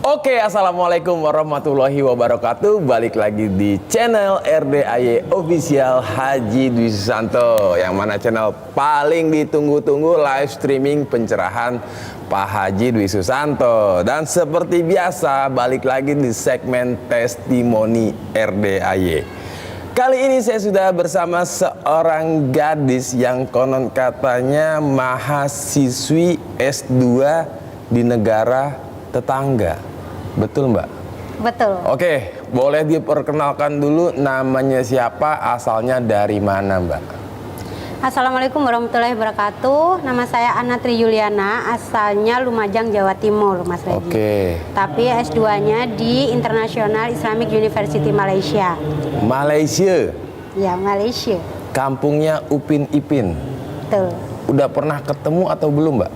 Oke, assalamualaikum warahmatullahi wabarakatuh. Balik lagi di channel RDAY Official Haji Dwi Susanto, yang mana channel paling ditunggu-tunggu live streaming pencerahan Pak Haji Dwi Susanto. Dan seperti biasa, balik lagi di segmen testimoni RDAY. Kali ini saya sudah bersama seorang gadis yang konon katanya mahasiswi S2 di negara tetangga. Betul, Mbak? Betul. Oke, boleh diperkenalkan dulu namanya siapa, asalnya dari mana, Mbak? Assalamualaikum warahmatullahi wabarakatuh. Nama saya Ana Tri Yuliana, asalnya Lumajang, Jawa Timur, Mas Redi. Oke. Tapi S2-nya di International Islamic University Malaysia. Malaysia. Ya, Malaysia. Kampungnya Upin Ipin. Betul. Udah pernah ketemu atau belum, Mbak?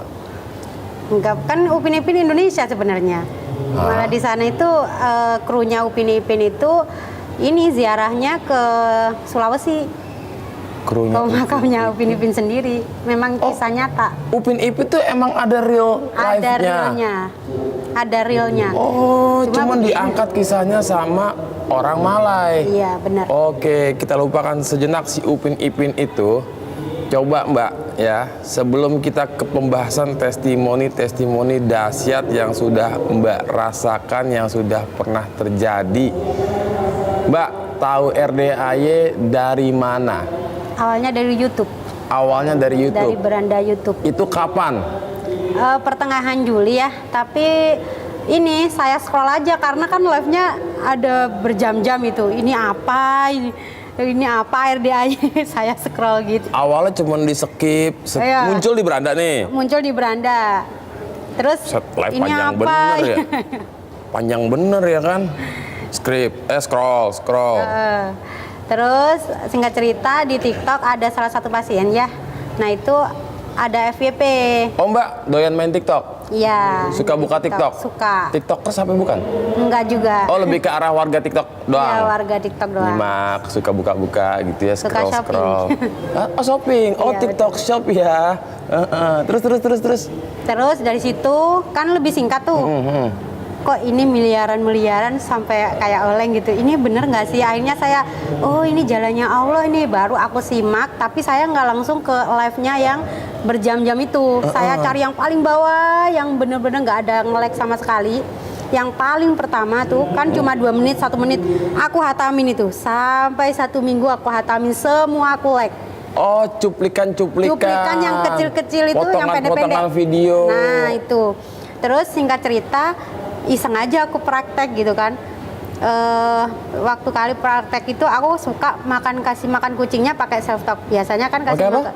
Enggak, kan Upin Ipin Indonesia sebenarnya. Malah di sana itu krunya Upin Ipin itu ini ziarahnya ke Sulawesi. Krunya ke makamnya Upin Ipin sendiri. Memang kisah nyata. Upin Ipin tuh emang ada real life-nya? Ada realnya. Ada realnya. Oh, cuman begini. diangkat kisahnya sama orang Malay. Iya, benar. Oke, kita lupakan sejenak si Upin Ipin itu. Coba Mbak ya, sebelum kita ke pembahasan testimoni dahsyat yang sudah Mbak rasakan, yang sudah pernah terjadi. Mbak, tahu RDAY dari mana? Awalnya dari YouTube. Awalnya dari Dari YouTube. beranda YouTube. Itu kapan? Pertengahan Juli ya, tapi ini saya scroll aja karena kan live-nya ada berjam-jam itu. Ini apa RDAY. Saya scroll gitu. Awalnya cuma di skip, Iya. muncul di beranda nih. Muncul di beranda. Terus Set live ini panjang apa? bener ya. Panjang bener ya kan? Scroll. Terus singkat cerita di TikTok ada salah satu pasien ya. Nah itu ada FYP. Oh Mbak, doyan main TikTok? Iya. Suka buka TikTok? Suka. TikTokers sampai bukan? Enggak juga. Oh, lebih ke arah warga TikTok doang? Iya, warga TikTok doang. Nyimak, suka buka-buka gitu ya, Suka scroll. Oh, shopping. Oh, Iya, TikTok shop ya. Terus. Terus dari situ kan lebih singkat tuh. Kok ini miliaran sampai kayak oleng gitu. Ini bener nggak sih? Akhirnya saya, oh ini jalannya Allah ini. Baru aku simak, tapi saya nggak langsung ke live-nya yang berjam-jam itu. Saya cari yang paling bawah, yang bener-bener nggak ada nge-lag sama sekali. Yang paling pertama tuh kan cuma 2 menit, 1 menit. Aku hatamin itu. Sampai 1 minggu aku hatamin semua, aku like. Oh, cuplikan. Cuplikan yang kecil-kecil itu, yang pendek-pendek. Potongan video. Nah, itu. Terus singkat cerita, iseng aja aku praktek gitu kan. Waktu kali praktek itu aku suka kasih makan kucingnya pakai self talk. Biasanya kan kasih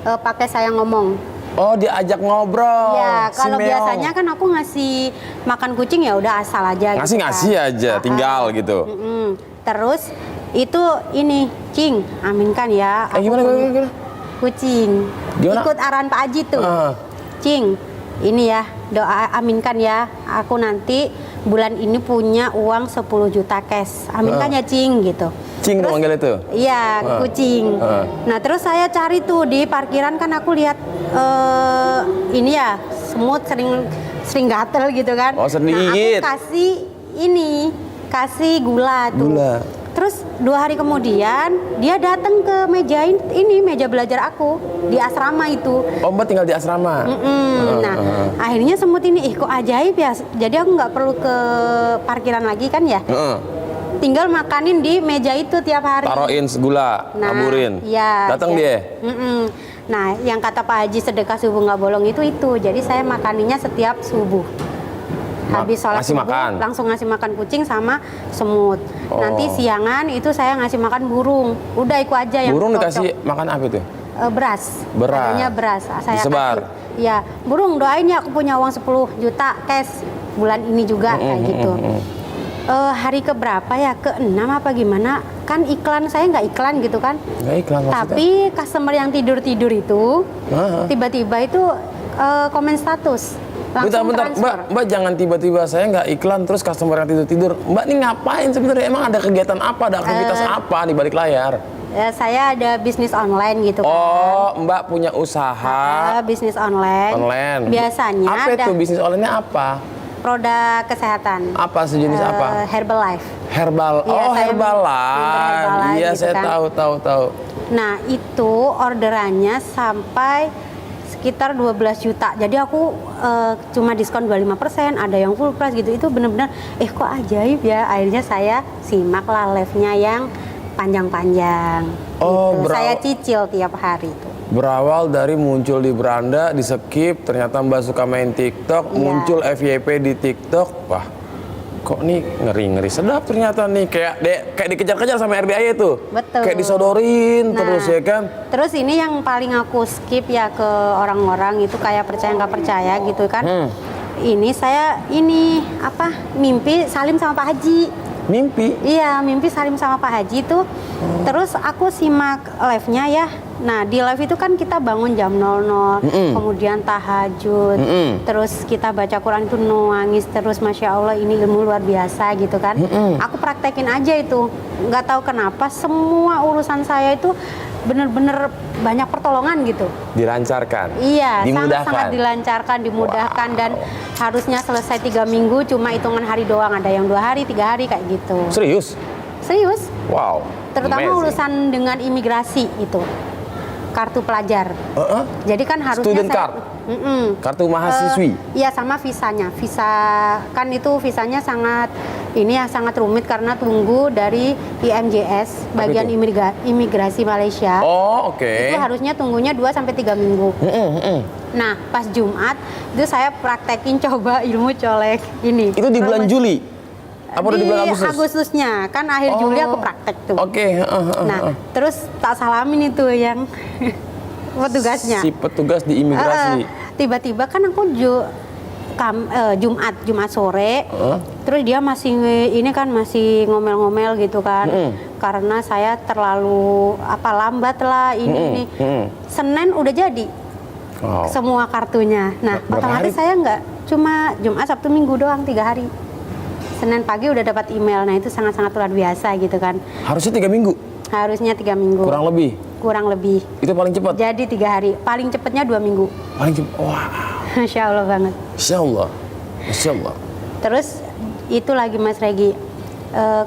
pakai saya ngomong. Oh, diajak ngobrol. Ya, kalau si biasanya kan aku ngasih makan kucing ya udah asal aja. Ngasih aja, tinggal gitu. Terus itu ini, Cing, aminkan ya. Gimana? Kucing. Gimana? Ikut arahan Pak Haji tuh. Cing, ini ya, doa aminkan ya. Aku nanti bulan ini punya uang 10 juta cash. Aminkan ya, Cing, gitu. Cing Terus, manggil itu? Iya, kucing. Nah, terus saya cari tuh di parkiran, kan aku lihat ini ya, semut sering gatel gitu kan. Oh, sering Nah, digigit. aku kasih gula tuh. Terus 2 hari kemudian dia datang ke meja belajar aku di asrama itu. Oh, Mbak tinggal di asrama? Nah, akhirnya semut ini, kok ajaib ya. Jadi aku nggak perlu ke parkiran lagi kan ya. Tinggal makanin di meja itu tiap hari. Taruhin gula, taburin. Iya. Datang dia. Nah, yang kata Pak Haji sedekah subuh nggak bolong itu. Jadi saya makaninya setiap subuh. Habis sholat subuh, langsung ngasih makan kucing sama semut. Nanti siangan itu saya ngasih makan burung. Udah itu aja yang burung cocok. Dikasih makan apa itu? Beras. Adanya beras. Saya disebar. kasih. Ya, burung doain ya aku punya uang 10 juta cash bulan ini juga kayak gitu. Hari keberapa ya? Ke-6 apa gimana? Kan iklan saya nggak iklan gitu kan? Nggak iklan maksudnya? Tapi customer yang tidur itu tiba-tiba itu komen status. Bentar, Mbak jangan tiba-tiba saya nggak iklan terus customer yang tidur. Mbak ini ngapain sebenarnya? Emang ada kegiatan apa? Ada aktivitas apa di balik layar? Saya ada bisnis online gitu kan. Oh, Mbak punya usaha. Bisnis online. Online. Biasanya apa itu bisnis online-nya apa? produk kesehatan. Apa sejenis apa? Herbalife. Herbal. Iya, Oh, saya Herbalife. Herbalife Iya, gitu saya kan. tahu. Nah, itu orderannya sampai sekitar 12 juta. Jadi aku cuma diskon 25%, ada yang full price gitu. Itu benar-benar kok ajaib ya. Akhirnya saya simak lah live-nya yang panjang-panjang. Oh, gitu. Saya cicil tiap hari itu. Berawal dari muncul di beranda, di skip, ternyata Mbak suka main TikTok, Iya. muncul FYP di TikTok. Wah, kok nih ngeri-ngeri sedap ternyata nih, kayak dikejar-kejar sama RDAY tuh. Betul. Kayak disodorin Nah, terus ya kan. Terus ini yang paling aku skip ya ke orang-orang itu kayak percaya nggak percaya gitu kan. Ini saya mimpi salim sama Pak Haji. Mimpi. Iya, mimpi salim sama Pak Haji tuh. Terus aku simak live-nya ya. Nah, di live itu kan kita bangun jam 00, kemudian tahajud, terus kita baca Quran itu nangis terus, Masya Allah ini ilmu luar biasa gitu kan. Aku praktekin aja itu. Nggak tahu kenapa semua urusan saya itu bener-bener banyak pertolongan gitu. Dilancarkan. Iya, Dimudahkan. sangat-sangat dilancarkan, dimudahkan dan harusnya selesai 3 minggu, cuma hitungan hari doang. Ada yang 2 hari, 3 hari kayak gitu. Serius? Serius, Wow. terutama Amazing. urusan dengan imigrasi itu, kartu pelajar. Jadi kan harusnya Student card? Kartu mahasiswi? Iya, sama visanya. Visa kan itu visanya sangat sangat rumit karena tunggu dari IMJS bagian itu? imigrasi Malaysia. Oh, oke. Itu harusnya tunggunya 2 sampai 3 minggu. Nah, pas Jumat itu saya praktekin coba ilmu colek ini. Itu di bulan Juli? Apa udah di bulan Agustus? Agustusnya, kan akhir Juli aku praktek tuh. Oke. Nah, terus tak salamin itu yang petugasnya. Si petugas di imigrasi. Tiba-tiba kan aku Jumat sore, terus dia masih masih ngomel-ngomel gitu kan, karena saya terlalu lambat lah ini. Senin udah jadi Wow. semua kartunya. Nah, Berapa otomatis hari? saya nggak cuma Jumat, Sabtu, Minggu doang 3 hari. Senin pagi udah dapat email. Nah, itu sangat-sangat luar biasa gitu kan. Harusnya 3 minggu? Harusnya 3 minggu. Kurang lebih? Itu paling cepat? Jadi 3 hari. Paling cepatnya 2 minggu. Paling cepat? Wah. Masya Allah banget. Masya Allah. Masya Allah. Terus itu lagi Mas Regi,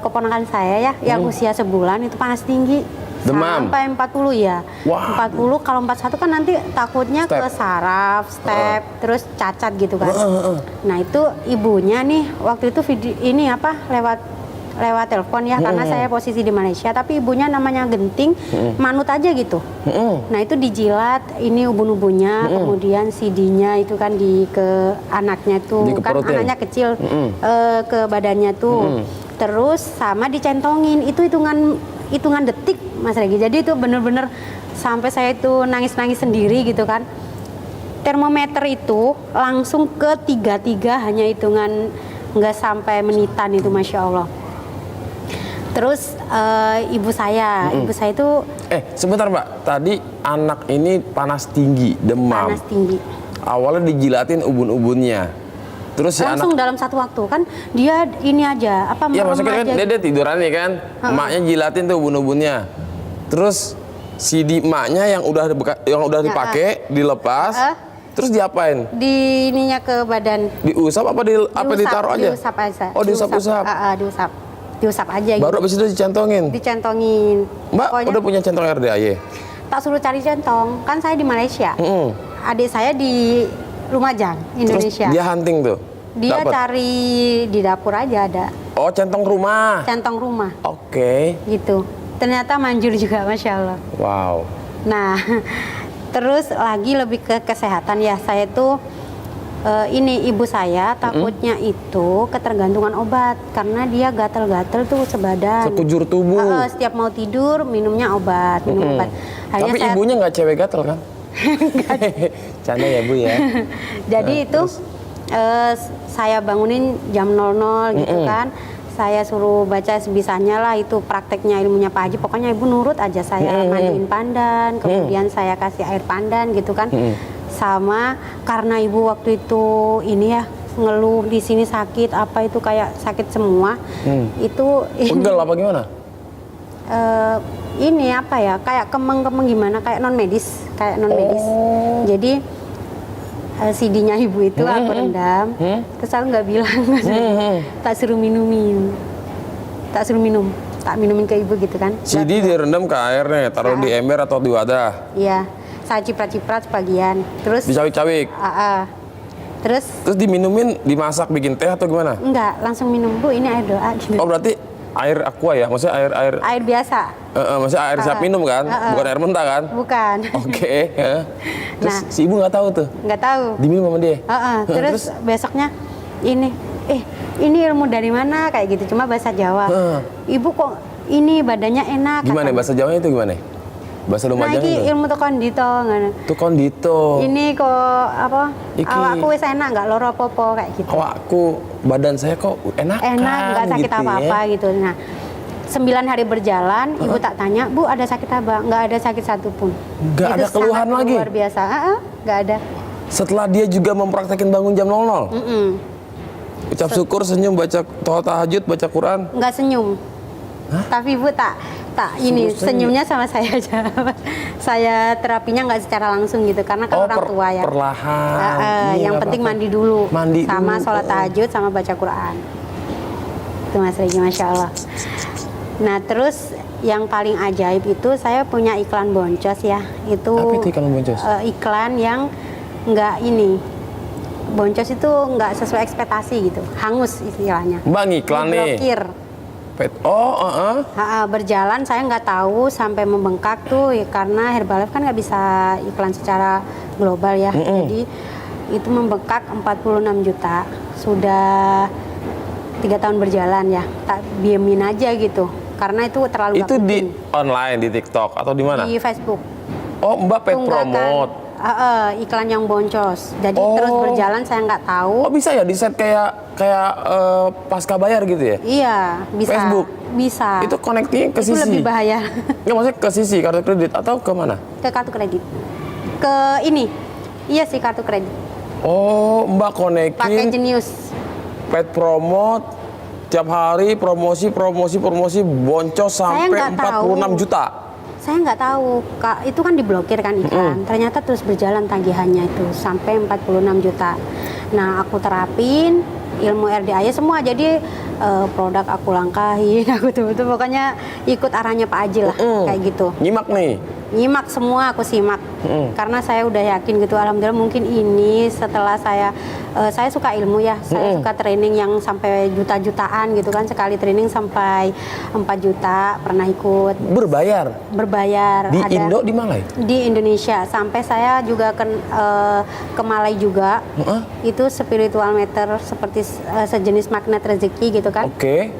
keponakan saya ya, yang usia sebulan itu panas tinggi. Demam? Sampai 40 ya. Wah. 40, kalau 41 kan nanti takutnya ke saraf, step, terus cacat gitu kan. Nah, itu ibunya nih waktu itu lewat telepon ya, karena saya posisi di Malaysia, tapi ibunya namanya Genting, manut aja gitu. Nah, itu dijilat ini ubun-ubunnya, kemudian CD-nya itu kan ke anaknya tuh, kan Dikeperutin. anaknya kecil, ke badannya tuh. Terus sama dicentongin, itu hitungan detik Mas Regi. Jadi itu bener-bener sampai saya itu nangis-nangis sendiri gitu kan. Termometer itu langsung ke 33, hanya hitungan nggak sampai menitan itu, Masya Allah. Terus ibu saya itu Sebentar Mbak, tadi anak ini panas tinggi, demam. panas tinggi. Awalnya dijilatin ubun-ubunnya. Terus si Langsung anak, dalam satu waktu kan dia ini aja ya merem maksudnya kan aja. dia tiduran nih kan, emaknya jilatin tuh ubun-ubunnya. Terus CD emaknya yang udah dipakai dilepas, terus diapain? Di ininya ke badan. Diusap apa ditaruh aja? Diusap aja. Oh, diusap-usap. Diusap aja gitu. Baru habis itu dicentongin. Dicentongin. Mbak Pokoknya udah punya centong RDAY? tak suruh cari centong. Kan saya di Malaysia. Adik saya di Lumajang, Indonesia. Terus dia hunting tuh? Dia Dapet? cari di dapur aja ada. Oh, centong rumah. Centong rumah. Oke. Gitu. Ternyata manjur juga, Masya Allah. Wow. Nah, terus lagi lebih ke kesehatan ya. Saya tuh ibu saya takutnya itu ketergantungan obat karena dia gatel-gatel tuh sebadan. Sekujur tubuh. Setiap mau tidur minum obat. Tapi ibunya nggak cewek gatel kan? Canda ya Bu ya. Jadi itu saya bangunin jam 00 gitu kan. Saya suruh baca sebisanya lah, itu prakteknya ilmunya Pak Haji. Pokoknya ibu nurut aja, saya mandiin pandan, kemudian saya kasih air pandan gitu kan. Sama karena ibu waktu itu ngeluh di sini sakit, apa itu kayak sakit semua. Itu Pegel apa gimana? kayak kemeng-kemeng gimana, kayak non medis. Jadi CD-nya ibu itu aku rendam, terus aku nggak bilang, tak suruh minumin, tak minumin ke ibu gitu kan. CD direndam ke airnya, taruh di ember atau di wadah. Iya, saya ciprat-ciprat sebagian, terus Dicawik-cawik. terus diminumin, dimasak bikin teh atau gimana? enggak, langsung minum, Bu, ini air doa gitu. Oh berarti air aqua ya, maksudnya Air biasa. maksudnya air siap minum kan, bukan air mentah kan? Bukan. Oke. Terus Nah. si ibu nggak tahu tuh, Nggak tahu. diminum sama dia. Terus besoknya ini ilmu dari mana kayak gitu, cuma bahasa Jawa. Ibu kok ini badannya enak. Gimana bahasa Jawanya itu gimana? Bahasa Nah, Lumajang ini itu? ilmu tekan dito ngono. Itu kondito. Ini kok apa? Iki. Awakku wis enak, nggak loro apa-apa kayak gitu. Awakku, badan saya kok enak Nggak sakit gitu apa-apa ya. gitu. Nah, 9 hari berjalan, ibu tak tanya, Bu ada sakit apa? Nggak ada sakit satupun. Nggak Itu ada keluhan sangat lagi? Luar biasa. Nggak ada. Setelah dia juga mempraktekin bangun jam 00. Ucap syukur, senyum, baca toa tahajud, baca Quran. Nggak senyum. Tapi ibu tak ini senyumnya sama saya aja. Saya terapinya nggak secara langsung gitu karena kan orang tua ya. Perlahan. Iya, Yang nggak penting apa-apa. mandi dulu. Mandi sama dulu. sholat tahajud sama baca Quran. Itu Mas Regi, Masya Allah. Nah terus yang paling ajaib itu saya punya iklan boncos ya. Itu Apa itu iklan boncos? Iklan yang nggak ini. Boncos itu nggak sesuai ekspektasi gitu. Hangus istilahnya. Mbak ngiklan nih. Diblokir. Berjalan saya nggak tahu sampai membengkak tuh ya, karena Herbalife kan nggak bisa iklan secara global ya. Jadi itu membengkak 46 juta. Sudah 3 tahun berjalan ya. Tak diemin aja gitu. Karena itu terlalu Itu nggak di penting. online, di TikTok atau di mana? Di Facebook. Oh, Mbak paid Tunggakan, promote. iklan yang boncos. Jadi Oh. terus berjalan saya nggak tahu. Oh, bisa ya di set kayak pasca bayar gitu ya? Iya, bisa. Facebook? Bisa. Itu connecting ke Itu sisi. lebih bahaya. Nggak, maksudnya ke sisi kartu kredit atau ke mana? Ke kartu kredit. Ke ini. Iya sih kartu kredit. Oh, Mbak Pakai konekin Genius. paid promote tiap hari promosi boncos sampai nggak tahu. 46 juta. Saya nggak tahu, Kak. Itu kan diblokir kan iklan. Ternyata terus berjalan tagihannya itu sampai 46 juta. Nah, aku terapin ilmu RDAY semua. Jadi produk aku langkahin, aku tuh pokoknya ikut arahnya Pak Aji lah, kayak gitu. Nyimak nih. Nyimak semua, aku simak. Karena saya udah yakin gitu, alhamdulillah mungkin ini setelah saya suka ilmu ya, saya suka training yang sampai juta-jutaan gitu kan, sekali training sampai 4 juta pernah ikut. Berbayar. Di Indo, di Malai? Di Indonesia, sampai saya juga ke Malai juga. Itu spiritual meter seperti sejenis magnet rezeki gitu kan. Oke.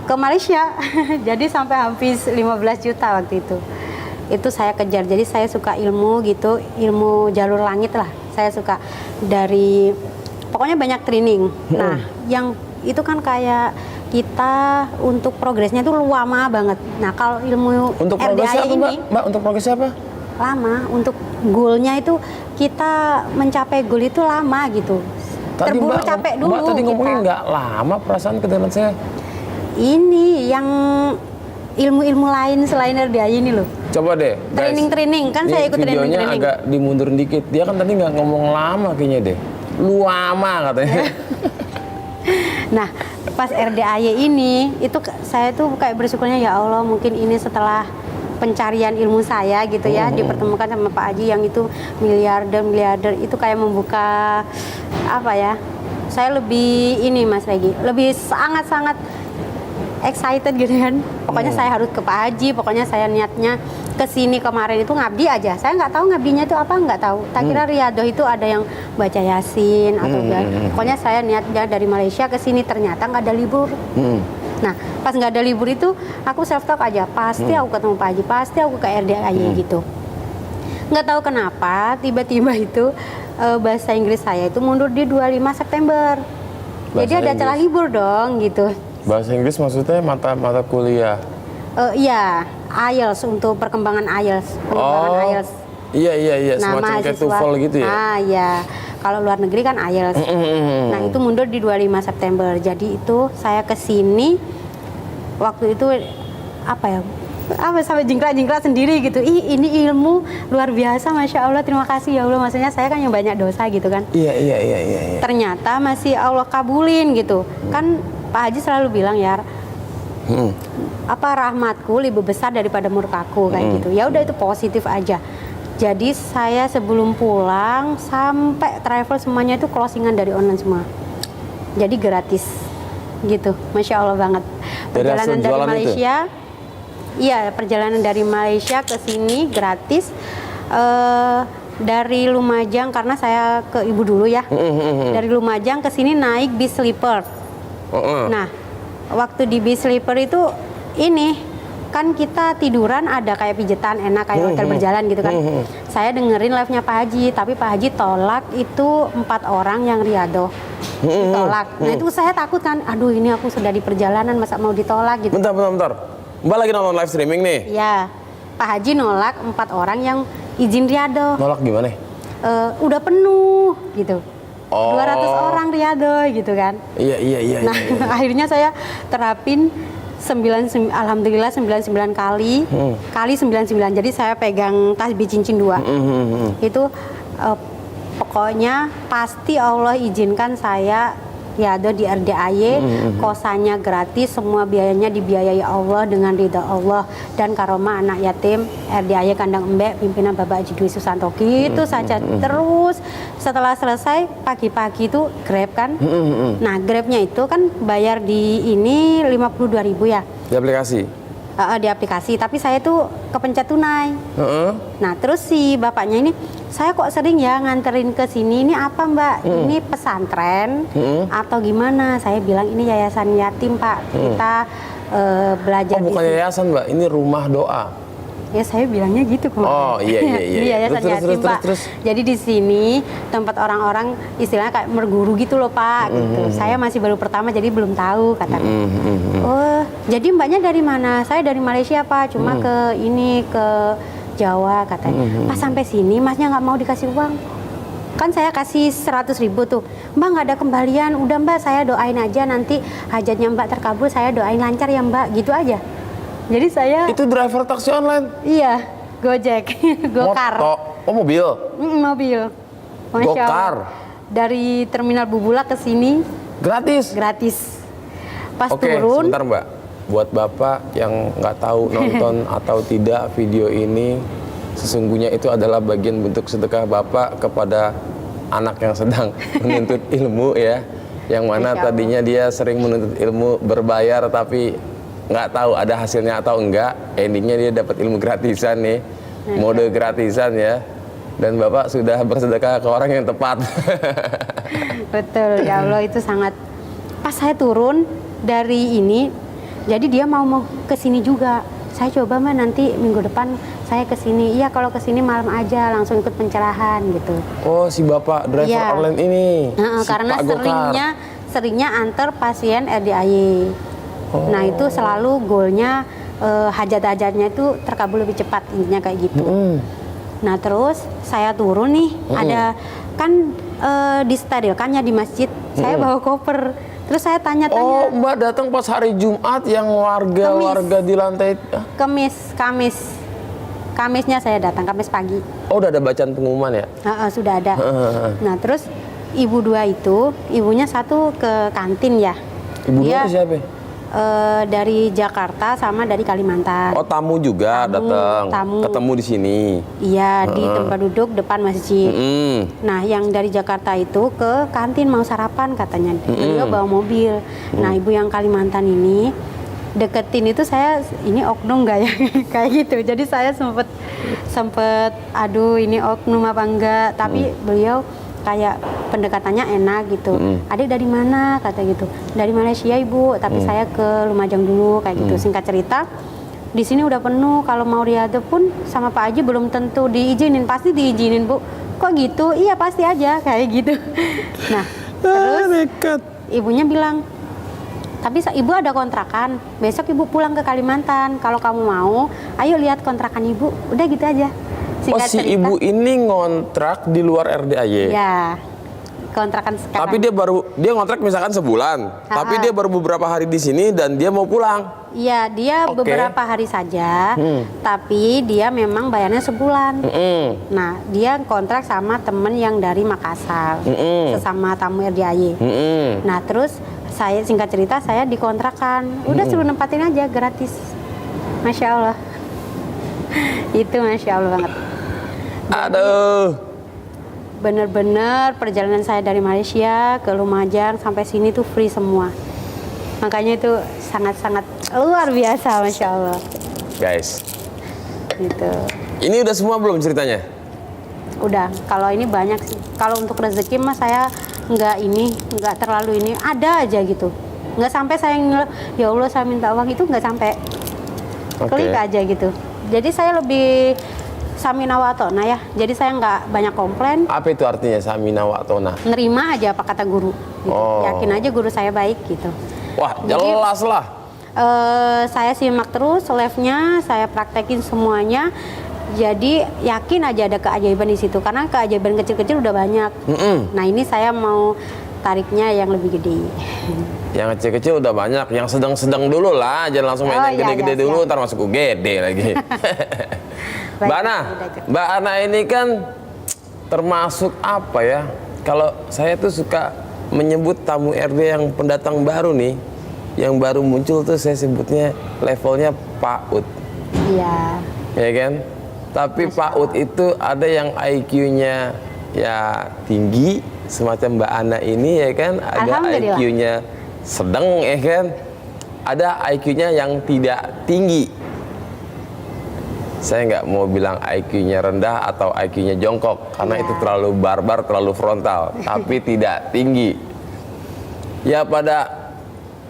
Ke Malaysia. Jadi sampai habis 15 juta waktu itu. Itu saya kejar. Jadi saya suka ilmu gitu, ilmu jalur langit lah. Saya suka dari pokoknya banyak training. Nah, yang itu kan kayak kita untuk progresnya itu lama banget. Nah, kalau ilmu Untuk progresnya RDAY apa, ini Mbak? Untuk progresnya apa? lama. Untuk goalnya itu kita mencapai goal itu lama gitu. Terburu capek dulu. Mbak tadi ngomongin kita. nggak lama, perasaan kedengaran saya. Ini yang ilmu-ilmu lain selain RDAY ini loh. Coba deh, guys. Training kan Ini saya ikut videonya training. agak dimundurin dikit. Dia kan tadi nggak ngomong lama kayaknya deh. Lama katanya. Nah, pas RDAY ini itu saya tuh kayak bersyukurnya ya Allah, mungkin ini setelah pencarian ilmu saya gitu ya, dipertemukan sama Pak Haji yang itu miliarder itu kayak membuka apa ya? Saya lebih ini Mas Regi, lebih sangat-sangat excited gitu kan. Pokoknya saya harus ke Pak Haji, pokoknya saya niatnya ke sini kemarin itu ngabdi aja. Saya nggak tahu ngabdinya itu apa, nggak tahu. Tak kira Riyadhah itu ada yang baca Yasin atau pokoknya saya niatnya dari Malaysia ke sini, ternyata nggak ada libur. Nah, pas nggak ada libur itu aku self talk aja, pasti aku ketemu Pak Haji, pasti aku ke RDAY gitu. Nggak tahu kenapa tiba-tiba itu bahasa Inggris saya itu mundur di 25 September. Jadi Bahasa ada celah Inggris. libur dong gitu. Bahasa Inggris maksudnya mata kuliah. Iya, IELTS untuk perkembangan IELTS, pengembangan IELTS. Iya, semacam kayak TOEFL gitu ya. Iya. Kalau luar negeri kan IELTS. Nah, itu mundur di 25 September. Jadi itu saya ke sini waktu itu apa ya? apa sampai jingkrak-jingkrak sendiri gitu. Ih, ini ilmu luar biasa, Masya Allah, terima kasih ya Allah. Maksudnya saya kan yang banyak dosa gitu kan. Iya. Ternyata masih Allah kabulin gitu. Kan Pak Haji selalu bilang ya, apa rahmatku lebih besar daripada murkaku kayak gitu. Ya udah itu positif aja. Jadi saya sebelum pulang sampai travel semuanya itu closingan dari online semua. Jadi gratis gitu. Masya Allah banget. Perjalanan dari Malaysia. Iya, perjalanan dari Malaysia ke sini gratis. Dari Lumajang karena saya ke ibu dulu ya. Dari Lumajang ke sini naik bis sleeper. Nah, waktu di bis sleeper itu ini kan kita tiduran ada kayak pijetan enak kayak hotel berjalan gitu kan. Saya dengerin live-nya Pak Haji, tapi Pak Haji tolak itu 4 orang yang riado. Ditolak. Nah, itu saya takut kan. Aduh, ini aku sudah di perjalanan masa mau ditolak gitu. Bentar. Mbak lagi nonton live streaming nih? Ya, Pak Haji nolak 4 orang yang izin riado. Nolak gimana? Udah penuh gitu. 200 orang riado gitu kan. Iya. Nah, akhirnya saya terapin alhamdulillah 99 kali kali 99. Jadi saya pegang tasbih cincin 2. Itu pokoknya pasti Allah izinkan saya ya ada di RDAY, kosannya gratis, semua biayanya dibiayai Allah dengan ridha Allah dan karomah anak yatim RDAY Kandang Embek pimpinan Bapak Haji Dwi Susanto gitu saja. Terus setelah selesai pagi-pagi itu Grab kan. Nah, Grabnya itu kan bayar di ini 52.000 ya. Di aplikasi? Di aplikasi, tapi saya tuh kepencet tunai. Nah, terus si bapaknya ini, saya kok sering ya nganterin ke sini, ini apa Mbak? Ini pesantren atau gimana? Saya bilang ini yayasan yatim Pak, kita belajar. Oh, bukan yayasan Mbak, ini rumah doa. Ya saya bilangnya gitu kemarin. Oh iya. Di yayasan yatim Pak. Jadi di sini tempat orang-orang istilahnya kayak merguru gitu loh Pak. Gitu. Saya masih baru pertama jadi belum tahu katakan. Oh jadi Mbaknya dari mana? Saya dari Malaysia Pak. Cuma ke Jawa katanya. Pas sampai sini Masnya nggak mau dikasih uang. Kan saya kasih 100.000 tuh. Mbak nggak ada kembalian. Udah Mbak saya doain aja nanti hajatnya Mbak terkabul. Saya doain lancar ya Mbak. Gitu aja. Jadi saya itu driver taksi online? Iya, Gojek, Gokar. Oh mobil? Mobil. Masya Gokar? Allah. Dari Terminal Bubula ke sini gratis? Gratis. Pas Oke, turun. Sebentar Mbak. Buat Bapak yang nggak tahu nonton atau tidak video ini, sesungguhnya itu adalah bagian bentuk sedekah Bapak kepada anak yang sedang menuntut ilmu ya. Yang mana tadinya dia sering menuntut ilmu berbayar tapi nggak tahu ada hasilnya atau enggak, endingnya dia dapat ilmu gratisan nih, mode gratisan ya, dan Bapak sudah bersedekah ke orang yang tepat. Betul, ya Allah itu sangat. Pas saya turun dari ini, jadi dia mau ke sini juga. Saya coba Mbak nanti minggu depan saya ke sini. Iya kalau ke sini malam aja langsung ikut pencerahan gitu. Oh si Bapak driver online ini. Si karena Pak seringnya antar pasien RDAY. Nah itu selalu goalnya hajat-hajatnya itu terkabul lebih cepat intinya kayak gitu. Nah terus saya turun nih ada kan disterilkannya di masjid. Saya bawa koper. Terus saya tanya-tanya. Oh Mbak datang pas hari Jumat yang warga di lantai. Kamisnya saya datang, Kamis pagi. Oh udah ada bacaan pengumuman ya? Sudah ada. Nah terus ibu 2 itu, ibunya satu ke kantin ya. Ibu 2 itu siapa? Dari Jakarta sama dari Kalimantan. Oh tamu juga datang, ketemu di sini. Iya di tempat duduk depan masjid. Nah yang dari Jakarta itu ke kantin mau sarapan katanya. Beliau bawa mobil. Nah ibu yang Kalimantan ini deketin itu saya ini oknum nggak ya kayak gitu. Jadi saya sempet aduh ini oknum apa enggak. Tapi beliau kayak pendekatannya enak gitu. Adik dari mana kata gitu. Dari Malaysia Ibu, tapi saya ke Lumajang dulu kayak gitu. Singkat cerita, di sini udah penuh. Kalau mau riado pun sama Pak Haji belum tentu diizinin, pasti diizinin Bu. Kok gitu? Iya pasti aja kayak gitu. Nah, terus ibunya bilang, tapi Ibu ada kontrakan. Besok Ibu pulang ke Kalimantan. Kalau kamu mau, ayo lihat kontrakan Ibu. Udah gitu aja. Singkat cerita, ibu ini ngontrak di luar RDAY? Ya. kontrakan sekarang. Tapi dia ngontrak misalkan sebulan, tapi dia baru beberapa hari di sini dan dia mau pulang. Iya, dia Oke. beberapa hari saja, tapi dia memang bayarnya sebulan. Nah, dia kontrak sama temen yang dari Makassar, sesama tamu RDAY. Nah, terus saya singkat cerita saya dikontrakan, udah suruh nempatin aja gratis. Masya Allah. Itu Masya Allah banget. Aduh. Bener-bener perjalanan saya dari Malaysia ke Lumajang sampai sini tuh free semua. Makanya itu sangat-sangat luar biasa, Masya Allah. Guys, Gitu. ini udah semua belum ceritanya? Udah, kalau ini banyak sih. Kalau untuk rezeki mah saya nggak terlalu ini. Ada aja gitu. Nggak sampai saya ya Allah saya minta uang itu nggak sampai. Klik aja gitu. Jadi saya lebih samina wa ta'na ya. Jadi saya nggak banyak komplain. Apa itu artinya samina wa ta'na? Nerima aja apa kata guru. Gitu. Oh. Yakin aja guru saya baik gitu. Wah, Jadi, jelas lah. saya simak terus live-nya, saya praktekin semuanya. Jadi yakin aja ada keajaiban di situ karena keajaiban kecil-kecil udah banyak. Nah ini saya mau tariknya yang lebih gede. Yang kecil-kecil udah banyak, yang sedang-sedang dulu lah, jangan langsung main Oh, yang iya, gede-gede iya, dulu, siap. ntar masuk UGD lagi. Baik, Mbak Ana, udah itu. Mbak Ana ini kan termasuk apa ya? Kalau saya tuh suka menyebut tamu RD yang pendatang baru nih, yang baru muncul tuh saya sebutnya levelnya PAUD, Iya. ya kan? Tapi PAUD itu ada yang IQ-nya ya tinggi, semacam Mbak Ana ini ya kan, ada Alhamdulillah. IQ-nya sedang ya kan, ada IQ-nya yang tidak tinggi. Saya nggak mau bilang IQ-nya rendah atau IQ-nya jongkok karena Ya. itu terlalu barbar, terlalu frontal, tapi tidak tinggi. Ya pada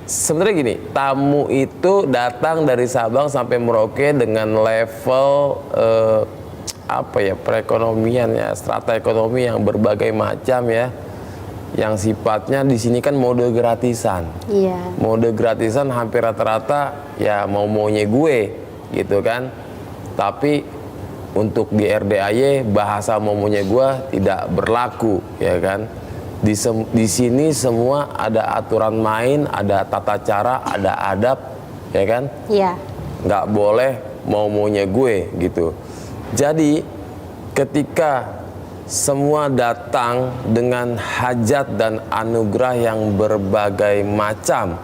sebenarnya gini, tamu itu datang dari Sabang sampai Merauke dengan level apa ya, perekonomian ya, strata ekonomi yang berbagai macam ya, yang sifatnya di sini kan mode gratisan. Iya. Mode gratisan hampir rata-rata ya mau-maunya gue gitu kan. Tapi untuk di RDAY bahasa mau-maunya gue tidak berlaku ya kan. Di sini semua ada aturan main, ada tata cara, ada adab ya kan. Iya. Nggak boleh mau-maunya gue gitu. Jadi ketika semua datang dengan hajat dan anugerah yang berbagai macam,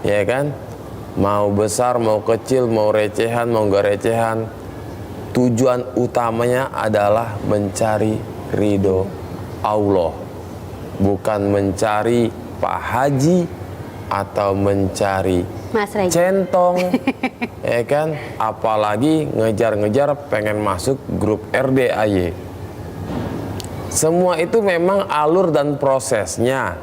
ya kan? Mau besar, mau kecil, mau recehan, mau nggak recehan, tujuan utamanya adalah mencari ridho Allah, bukan mencari Pak Haji atau mencari Mas Regi. centong, ya kan? Apalagi ngejar-ngejar pengen masuk grup RDAY. Semua itu memang alur dan prosesnya.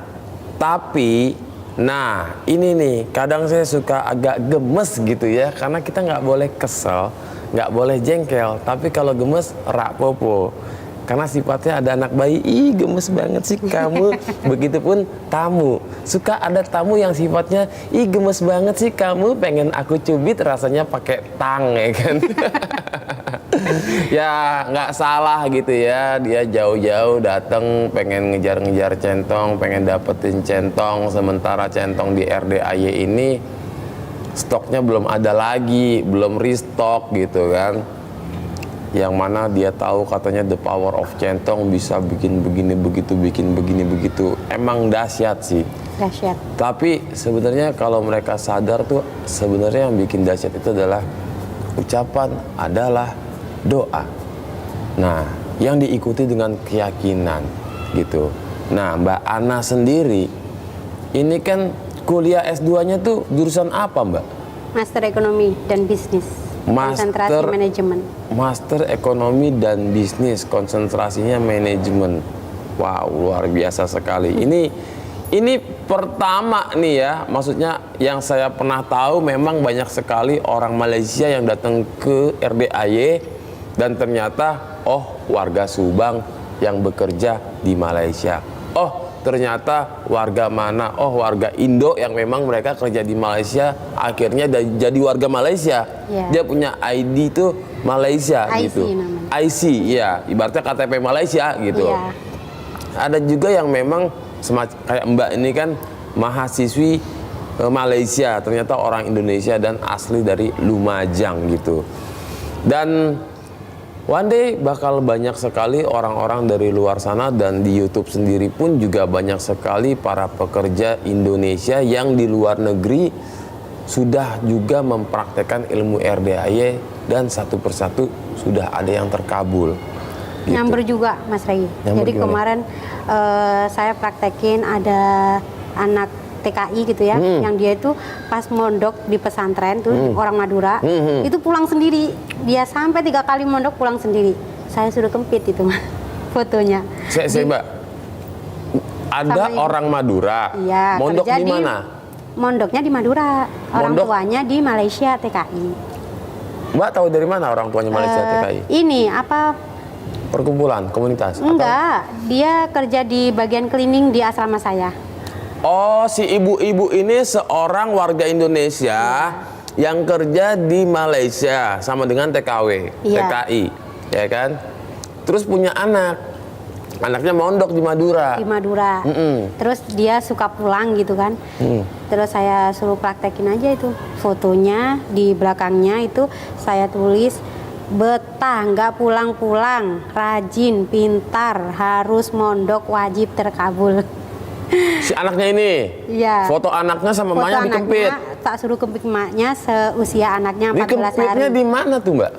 Tapi, nah ini nih, kadang saya suka agak gemes gitu ya, karena kita nggak boleh kesel, nggak boleh jengkel. Tapi kalau gemes, rak popo. Karena sifatnya ada anak bayi, ih gemes banget sih kamu. Begitupun tamu, suka ada tamu yang sifatnya, ih gemes banget sih kamu, pengen aku cubit rasanya pakai tang ya kan. Ya nggak salah gitu ya, dia jauh-jauh datang pengen ngejar-ngejar centong, pengen dapetin centong, sementara centong di RDAY ini stoknya belum ada lagi, belum restock gitu kan. Yang mana dia tahu katanya the power of centong bisa bikin begini begitu, bikin begini begitu. Emang dahsyat sih. Dahsyat. Tapi sebenarnya kalau mereka sadar tuh, sebenarnya yang bikin dahsyat itu adalah ucapan, adalah doa. Nah, yang diikuti dengan keyakinan gitu. Nah, Mbak Ana sendiri ini kan kuliah S2-nya tuh jurusan apa, Mbak? Master Ekonomi dan Bisnis. Konsentrasi manajemen. Master Ekonomi dan Bisnis, konsentrasinya manajemen. Wow, luar biasa sekali. Ini pertama nih ya, maksudnya yang saya pernah tahu memang banyak sekali orang Malaysia yang datang ke RDAY dan ternyata warga Subang yang bekerja di Malaysia. Ternyata warga mana? Warga Indo yang memang mereka kerja di Malaysia akhirnya jadi warga Malaysia. Yeah. Dia punya ID itu Malaysia IC gitu. namanya. IC ya, ibaratnya KTP Malaysia gitu. Iya. ada juga yang memang kayak Mbak ini kan mahasiswi Malaysia, ternyata orang Indonesia dan asli dari Lumajang gitu. Dan one day bakal banyak sekali orang-orang dari luar sana, dan di YouTube sendiri pun juga banyak sekali para pekerja Indonesia yang di luar negeri sudah juga mempraktekkan ilmu RDAY dan satu persatu sudah ada yang terkabul. Gitu. Nyamber juga Mas Rey. Jadi gimana? kemarin saya praktekin ada anak TKI gitu ya, yang dia itu pas mondok di pesantren tuh orang Madura, itu pulang sendiri. Dia sampai 3 kali mondok pulang sendiri. Saya sudah kempit itu Mas fotonya. Saya Mbak, ada orang Madura, Iya, mondok kerja di mana? Mondoknya di Madura, orang Mondok? tuanya di Malaysia TKI. Mbak tahu dari mana orang tuanya Malaysia TKI? Ini apa? Perkumpulan, komunitas? Enggak, dia kerja di bagian cleaning di asrama saya. Oh, si ibu-ibu ini seorang warga Indonesia yang kerja di Malaysia sama dengan TKW, Iya. TKI, ya kan? Terus punya anak. Anaknya mondok di Madura. Di Madura. Terus dia suka pulang gitu kan. Terus saya suruh praktekin aja itu. Fotonya di belakangnya itu saya tulis betah nggak pulang-pulang, rajin, pintar, harus mondok, wajib terkabul. Si anaknya ini. Iya. Foto anaknya sama Foto mamanya dikempit. anaknya, tak suruh kempit emaknya seusia anaknya 14 Dikempitnya hari. di mana tuh, Mbak?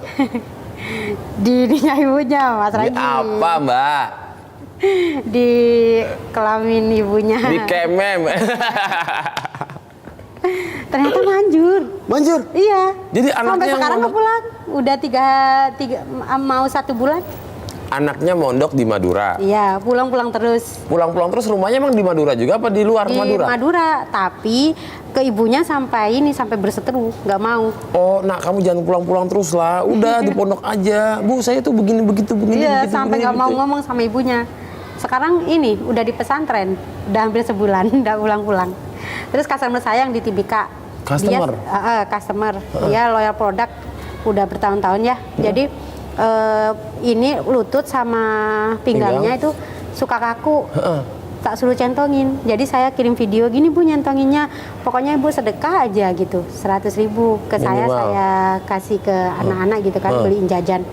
Di ibunya, Mas Di Raji. apa, Mbak? Di kelamin ibunya. Di kemem. Ternyata manjur. Manjur. Iya. Jadi sampai anaknya yang sekarang nggak mondok- pulang. Udah tiga mau 1 bulan. Anaknya mondok di Madura. Iya, pulang-pulang terus. Pulang-pulang terus rumahnya emang di Madura juga apa di luar Di Madura? Madura, tapi ke ibunya sampai berseteru, nggak mau. Oh, nak kamu jangan pulang-pulang terus lah. Udah di pondok aja. Bu, saya tuh begini begitu begini Iya, begitu, sampai begini, nggak mau gitu. ngomong sama ibunya. Sekarang ini udah di pesantren, udah hampir sebulan, udah pulang-pulang. Terus customer saya yang di Tibika. Customer? Dia, customer. Dia loyal product, udah bertahun-tahun ya. Jadi ini lutut sama pinggangnya itu suka kaku. Tak suruh centongin. Jadi saya kirim video gini Bu nyentonginnya. Pokoknya Ibu sedekah aja gitu. 100.000 ke saya kasih ke anak-anak gitu kan, beliin jajan.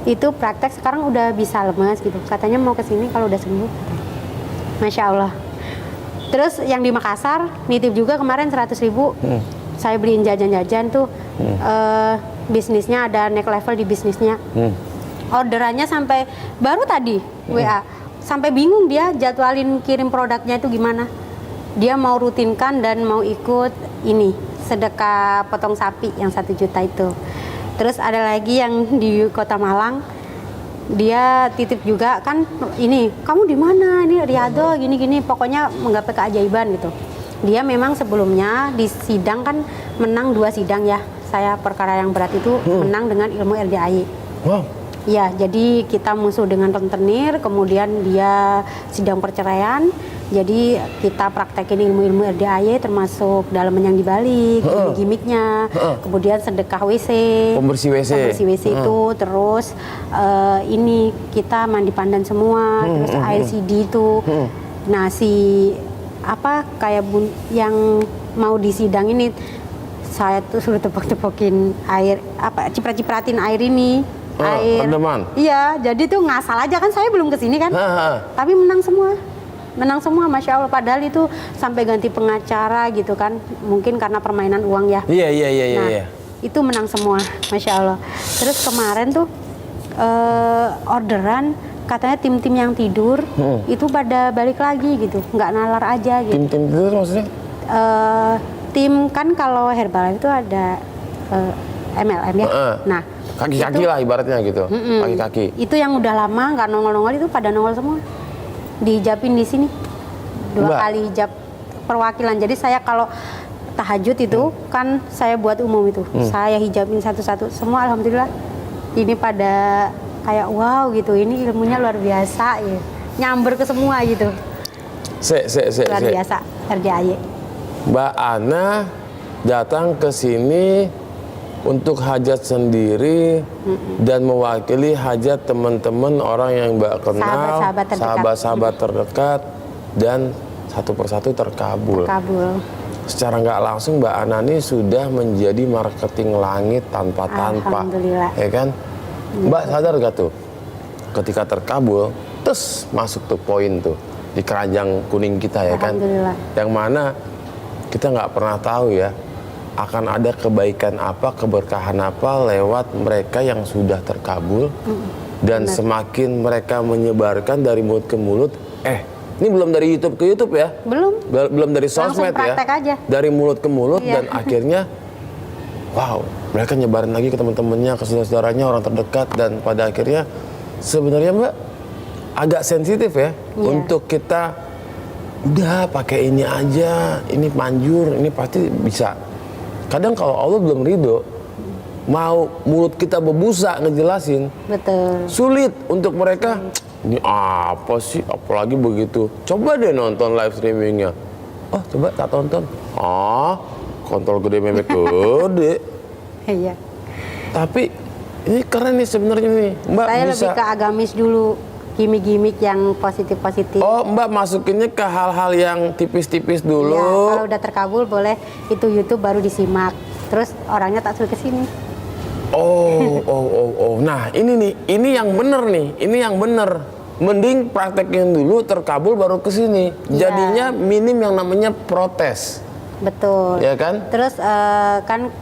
Itu praktek sekarang udah bisa lemes gitu. Katanya mau kesini kalau udah sembuh. Masya Allah. Terus yang di Makassar nitip juga kemarin 100.000. Saya beliin jajan-jajan tuh. Bisnisnya ada next level di bisnisnya. Orderannya sampai baru tadi WA. Sampai bingung dia jadwalin kirim produknya itu gimana. Dia mau rutinkan dan mau ikut ini sedekah potong sapi yang 1 juta itu. Terus ada lagi yang di Kota Malang, dia titip juga kan ini, kamu di mana? Ini Riyadho gini-gini, pokoknya menggapai keajaiban gitu. Dia memang sebelumnya di sidang kan menang 2 sidang ya. Saya perkara yang berat itu menang dengan ilmu RDAY. Wow. Ya, jadi kita musuh dengan rentenir, kemudian dia sidang perceraian. Jadi kita praktekin ilmu-ilmu RDAY termasuk dalaman yang dibalik, gimmick-gimmicknya, kemudian sedekah WC, Pembersih WC. pembersih WC itu, terus ini kita mandi pandan semua, terus air CD itu. Nah, si apa kayak yang mau disidang ini saya tuh suruh tepok-tepokin air apa ciprat-cipratin air ini. Air. Rendaman. Iya, jadi tuh ngasal aja kan saya belum kesini kan. Tapi menang semua. Menang semua, Masya Allah. Padahal itu sampai ganti pengacara gitu kan. Mungkin karena permainan uang ya. Iya. Nah, itu menang semua, Masya Allah. Terus kemarin tuh orderan katanya tim-tim yang tidur itu pada balik lagi gitu, nggak nalar aja gitu. Tim-tim itu maksudnya? Tim kan kalau Herbalife itu ada MLM ya. Nah, kaki-kaki lah ibaratnya gitu. Kaki-kaki. itu yang udah lama nggak nongol-nongol itu pada nongol semua. Dijapin di sini 2 Mbak. kali hijab perwakilan. Jadi saya kalau tahajud itu kan saya buat umum itu. Saya hijabin satu-satu. Semua alhamdulillah ini pada kayak wow gitu. Ini ilmunya luar biasa ya. Nyamber ke semua gitu. Luar biasa RDAY. Mbak Ana datang ke sini untuk hajat sendiri dan mewakili hajat teman-teman orang yang Mbak kenal, sahabat-sahabat terdekat, dan satu persatu terkabul. Secara nggak langsung Mbak Anani sudah menjadi marketing langit tanpa-tanpa, ya kan? Mbak sadar gak tuh, ketika terkabul, terus masuk tuh poin tuh di keranjang kuning kita, ya kan? Yang mana kita nggak pernah tahu ya, akan ada kebaikan apa, keberkahan apa lewat mereka yang sudah terkabul. Dan semakin mereka menyebarkan dari mulut ke mulut, ini belum dari YouTube ke YouTube ya? Belum dari sosmed ya? Aja. Dari mulut ke mulut, dan akhirnya, wow, mereka nyebarin lagi ke teman-temannya, ke saudara-saudaranya, orang terdekat, dan pada akhirnya sebenarnya Mbak agak sensitif ya untuk kita udah pakai ini aja, ini manjur, ini pasti bisa. Kadang kalau Allah belum ridho, mau mulut kita berbusa ngejelasin, sulit untuk mereka. Ini apa sih? Apalagi begitu. Coba deh nonton live streamingnya. Oh, coba tak tonton. Kontol gede memek gede. Iya. Tapi ini keren nih sebenarnya nih, Mbak. Saya bisa lebih ke agamis dulu, gimmick-gimmick yang positif-positif. Oh, Mbak masukinnya ke hal-hal yang tipis-tipis dulu. Iya, kalau udah terkabul boleh itu YouTube baru disimak. Terus orangnya tak suruh ke sini. Nah, ini nih, ini yang bener nih, ini yang bener. Mending praktekin dulu, terkabul baru ke sini. Jadinya minim yang namanya protes. Betul. Ya kan? Terus kan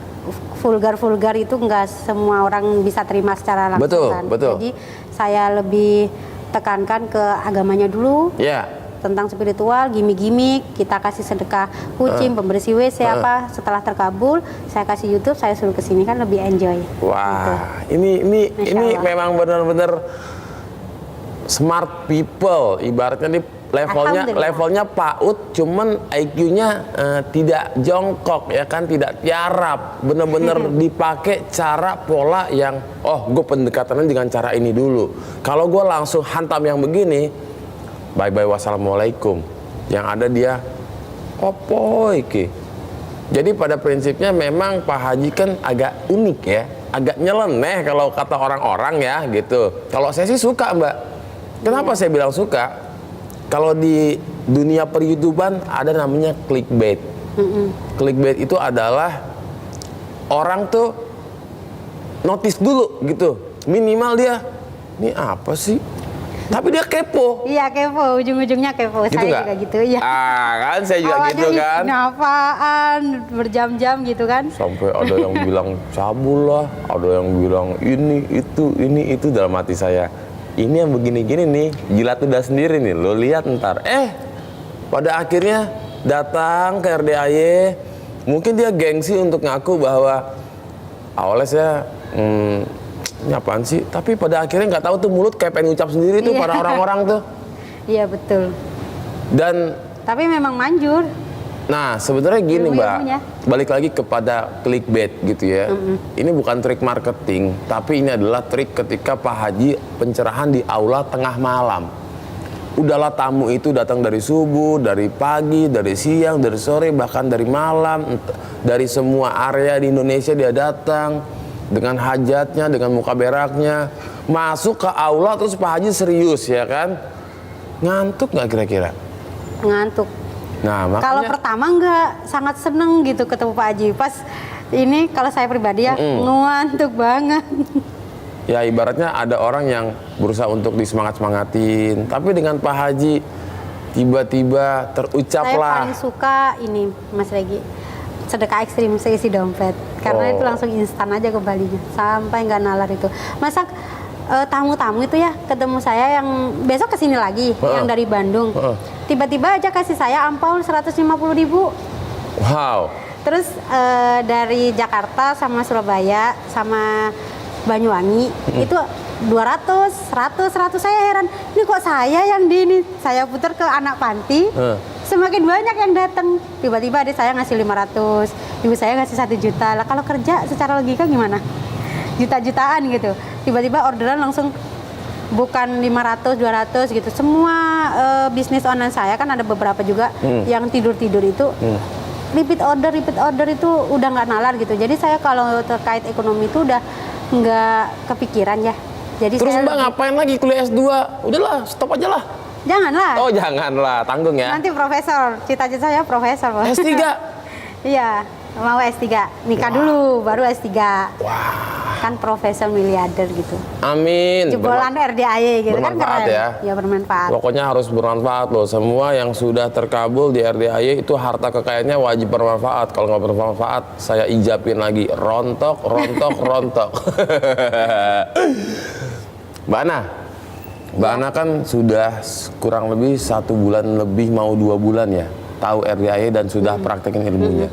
vulgar-vulgar itu nggak semua orang bisa terima secara langsung kan. Jadi saya lebih tekankan ke agamanya dulu. Tentang spiritual, gimmick-gimmick, kita kasih sedekah kucing, pembersih WC apa, setelah terkabul, saya kasih YouTube, saya suruh kesini kan lebih enjoy. Wah, gitu. ini memang benar-benar smart people, ibaratnya di levelnya PAUD, cuman IQ-nya tidak jongkok ya kan, tidak tiarap, benar-benar dipakai cara pola yang gue pendekatannya dengan cara ini dulu. Kalau gue langsung hantam yang begini, bye-bye wassalamualaikum. Yang ada dia opo iki. Jadi pada prinsipnya memang Pak Haji kan agak unik ya, agak nyeleneh kalau kata orang-orang ya gitu. Kalau saya sih suka Mbak. Kenapa saya bilang suka? Kalau di dunia per-YouTuban ada namanya clickbait. Clickbait itu adalah orang tuh notice dulu gitu. Minimal dia, ini apa sih? Tapi dia kepo. Iya kepo, ujung-ujungnya kepo. Gitu saya juga gitu ya. Kan saya juga awalnya gitu kan. Ini apaan, berjam-jam gitu kan. Sampai ada yang bilang cabul lah, ada yang bilang ini itu dalam hati saya. Ini yang begini-gini nih, jilat udah sendiri nih, lo lihat ntar. Pada akhirnya datang ke RDAY, mungkin dia gengsi untuk ngaku bahwa awalnya saya ini apaan sih? Tapi pada akhirnya nggak tahu tuh mulut kayak pengen ucap sendiri tuh para orang-orang tuh. Iya betul. Tapi memang manjur. Nah sebenarnya gini Mbak, balik lagi kepada clickbait gitu ya. Ini bukan trik marketing, tapi ini adalah trik ketika Pak Haji pencerahan di aula tengah malam. Udahlah tamu itu datang dari subuh, dari pagi, dari siang, dari sore, bahkan dari malam, dari semua area di Indonesia dia datang. Dengan hajatnya, dengan muka beraknya, masuk ke aula terus Pak Haji serius ya kan, ngantuk nggak kira-kira? Ngantuk. Nah makanya kalau pertama nggak, sangat seneng gitu ketemu Pak Haji. Pas ini kalau saya pribadi ya ngantuk banget. Ya ibaratnya ada orang yang berusaha untuk disemangat-semangatin, tapi dengan Pak Haji tiba-tiba terucaplah. Saya paling suka ini Mas Regi, sedekah ekstrim seisi dompet. Karena itu langsung instan aja kembalinya, sampai nggak nalar itu. Masa tamu-tamu itu ya ketemu saya yang besok kesini lagi, yang dari Bandung. Tiba-tiba aja kasih saya ampau 150.000. Wow. Terus dari Jakarta sama Surabaya sama Banyuwangi itu 200, 100 saya heran. Ini kok saya yang di ini, saya putar ke anak panti. Semakin banyak yang datang. Tiba-tiba adik saya ngasih 500, ibu saya ngasih 1 juta. Lah kalau kerja secara logika gimana? Juta-jutaan gitu. Tiba-tiba orderan langsung bukan 500, 200 gitu. Semua bisnis online saya kan ada beberapa juga yang tidur-tidur itu repeat order itu udah nggak nalar gitu. Jadi saya kalau terkait ekonomi itu udah nggak kepikiran ya. Jadi Terus saya Mbak ngapain lagi kuliah S2? Udahlah, stop aja lah. janganlah. Oh janganlah, tanggung ya. Nanti profesor, cita-cita saya profesor. S3? Iya, mau S3. Nikah dulu, baru S3. Wah. Kan profesor miliarder gitu. Amin. Jebolan RDAY gitu kan bermanfaat keren. ya. Ya bermanfaat. Pokoknya harus bermanfaat loh. Semua yang sudah terkabul di RDAY itu harta kekayaannya wajib bermanfaat. Kalau nggak bermanfaat, saya ijabin lagi. Rontok, rontok, rontok. Mbak Ana kan sudah kurang lebih 1 bulan lebih mau 2 bulan ya tahu RDAY dan sudah praktekin ilmunya.